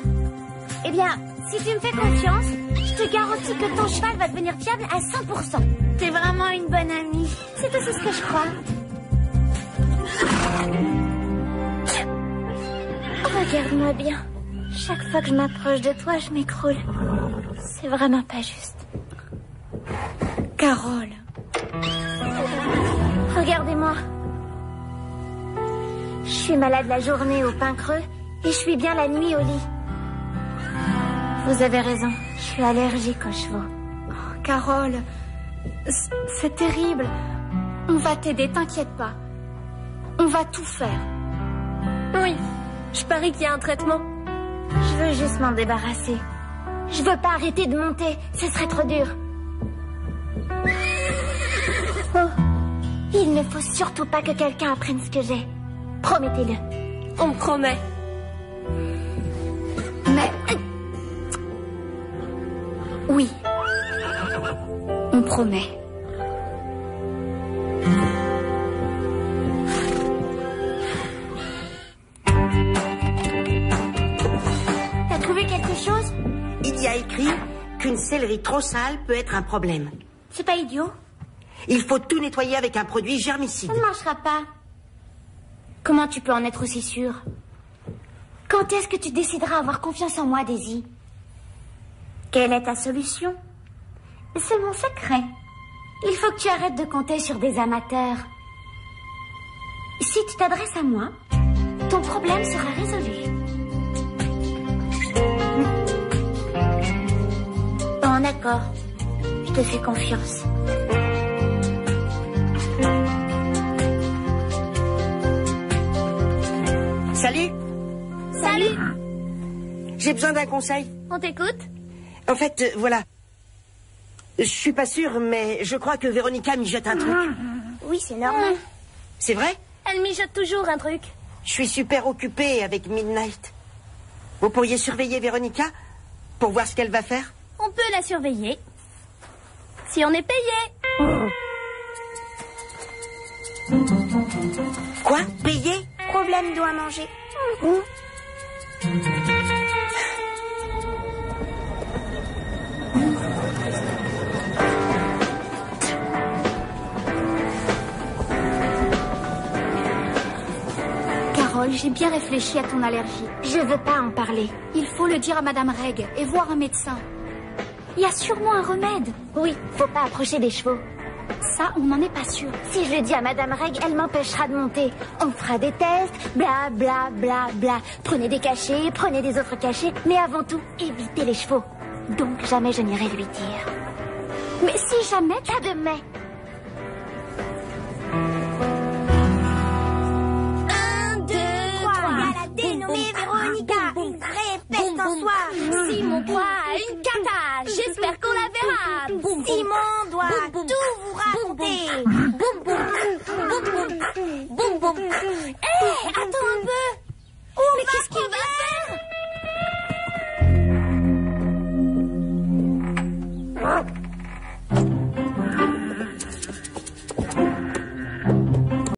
Speaker 1: Eh bien, si tu me fais confiance, je te garantis que ton cheval va devenir fiable à 100%. T'es vraiment une bonne amie. C'est aussi ce que je crois. Regarde-moi bien. Chaque fois que je m'approche de toi, je m'écroule. C'est vraiment pas juste.
Speaker 2: Carole.
Speaker 1: Regardez-moi. Je suis malade la journée au pain creux et je suis bien la nuit au lit. Vous avez raison, je suis allergique aux chevaux.
Speaker 2: Oh, Carole, c'est terrible. On va t'aider, t'inquiète pas. On va tout faire.
Speaker 4: Oui, je parie qu'il y a un traitement.
Speaker 1: Je veux juste m'en débarrasser. Je veux pas arrêter de monter, ce serait trop dur. Oh, il ne faut surtout pas que quelqu'un apprenne ce que j'ai. Promettez-le.
Speaker 4: On me promet.
Speaker 2: Mais... Oui. On promet.
Speaker 1: T'as trouvé quelque chose?
Speaker 5: Il y a écrit qu'une sellerie trop sale peut être un problème.
Speaker 1: C'est pas idiot.
Speaker 5: Il faut tout nettoyer avec un produit germicide.
Speaker 1: Ça ne marchera pas. Comment tu peux en être aussi sûr? Quand est-ce que tu décideras avoir confiance en moi, Daisy? Quelle est ta solution? C'est mon secret. Il faut que tu arrêtes de compter sur des amateurs. Si tu t'adresses à moi, ton problème sera résolu. Bon, d'accord. Je te fais confiance.
Speaker 5: Salut.
Speaker 1: Salut.
Speaker 5: J'ai besoin d'un conseil.
Speaker 1: On t'écoute?
Speaker 5: En fait, voilà. Je suis pas sûre, mais je crois que Véronica mijote un truc.
Speaker 1: Oui, c'est normal.
Speaker 5: C'est vrai?
Speaker 1: Elle mijote toujours un truc.
Speaker 5: Je suis super occupée avec Midnight. Vous pourriez surveiller Véronica pour voir ce qu'elle va faire?
Speaker 1: On peut la surveiller. Si on est payé.
Speaker 5: Quoi? Payer?
Speaker 1: Problème doit manger.
Speaker 2: Carole, j'ai bien réfléchi à ton allergie.
Speaker 1: Je veux pas en parler.
Speaker 2: Il faut le dire à Madame Reg et voir un médecin. Il y a sûrement un remède.
Speaker 1: Oui, faut pas approcher des chevaux.
Speaker 2: Ça, on n'en est pas sûr.
Speaker 1: Si je le dis à Madame Reg, elle m'empêchera de monter. On fera des tests, bla bla bla bla. Prenez des cachets, prenez des autres cachets, mais avant tout, évitez les chevaux. Donc jamais je n'irai lui dire.
Speaker 2: Mais si jamais...
Speaker 1: Pas de mais. 1, 2, 3.
Speaker 7: Il y a la dénommée Véronica, une vraie peste en soi.
Speaker 1: Simon doit une cata. J'espère qu'on la verra.
Speaker 7: Simon doit tout vous raconter.
Speaker 1: Boum boum. Boum boum. Boum boum. Hé, attends un peu.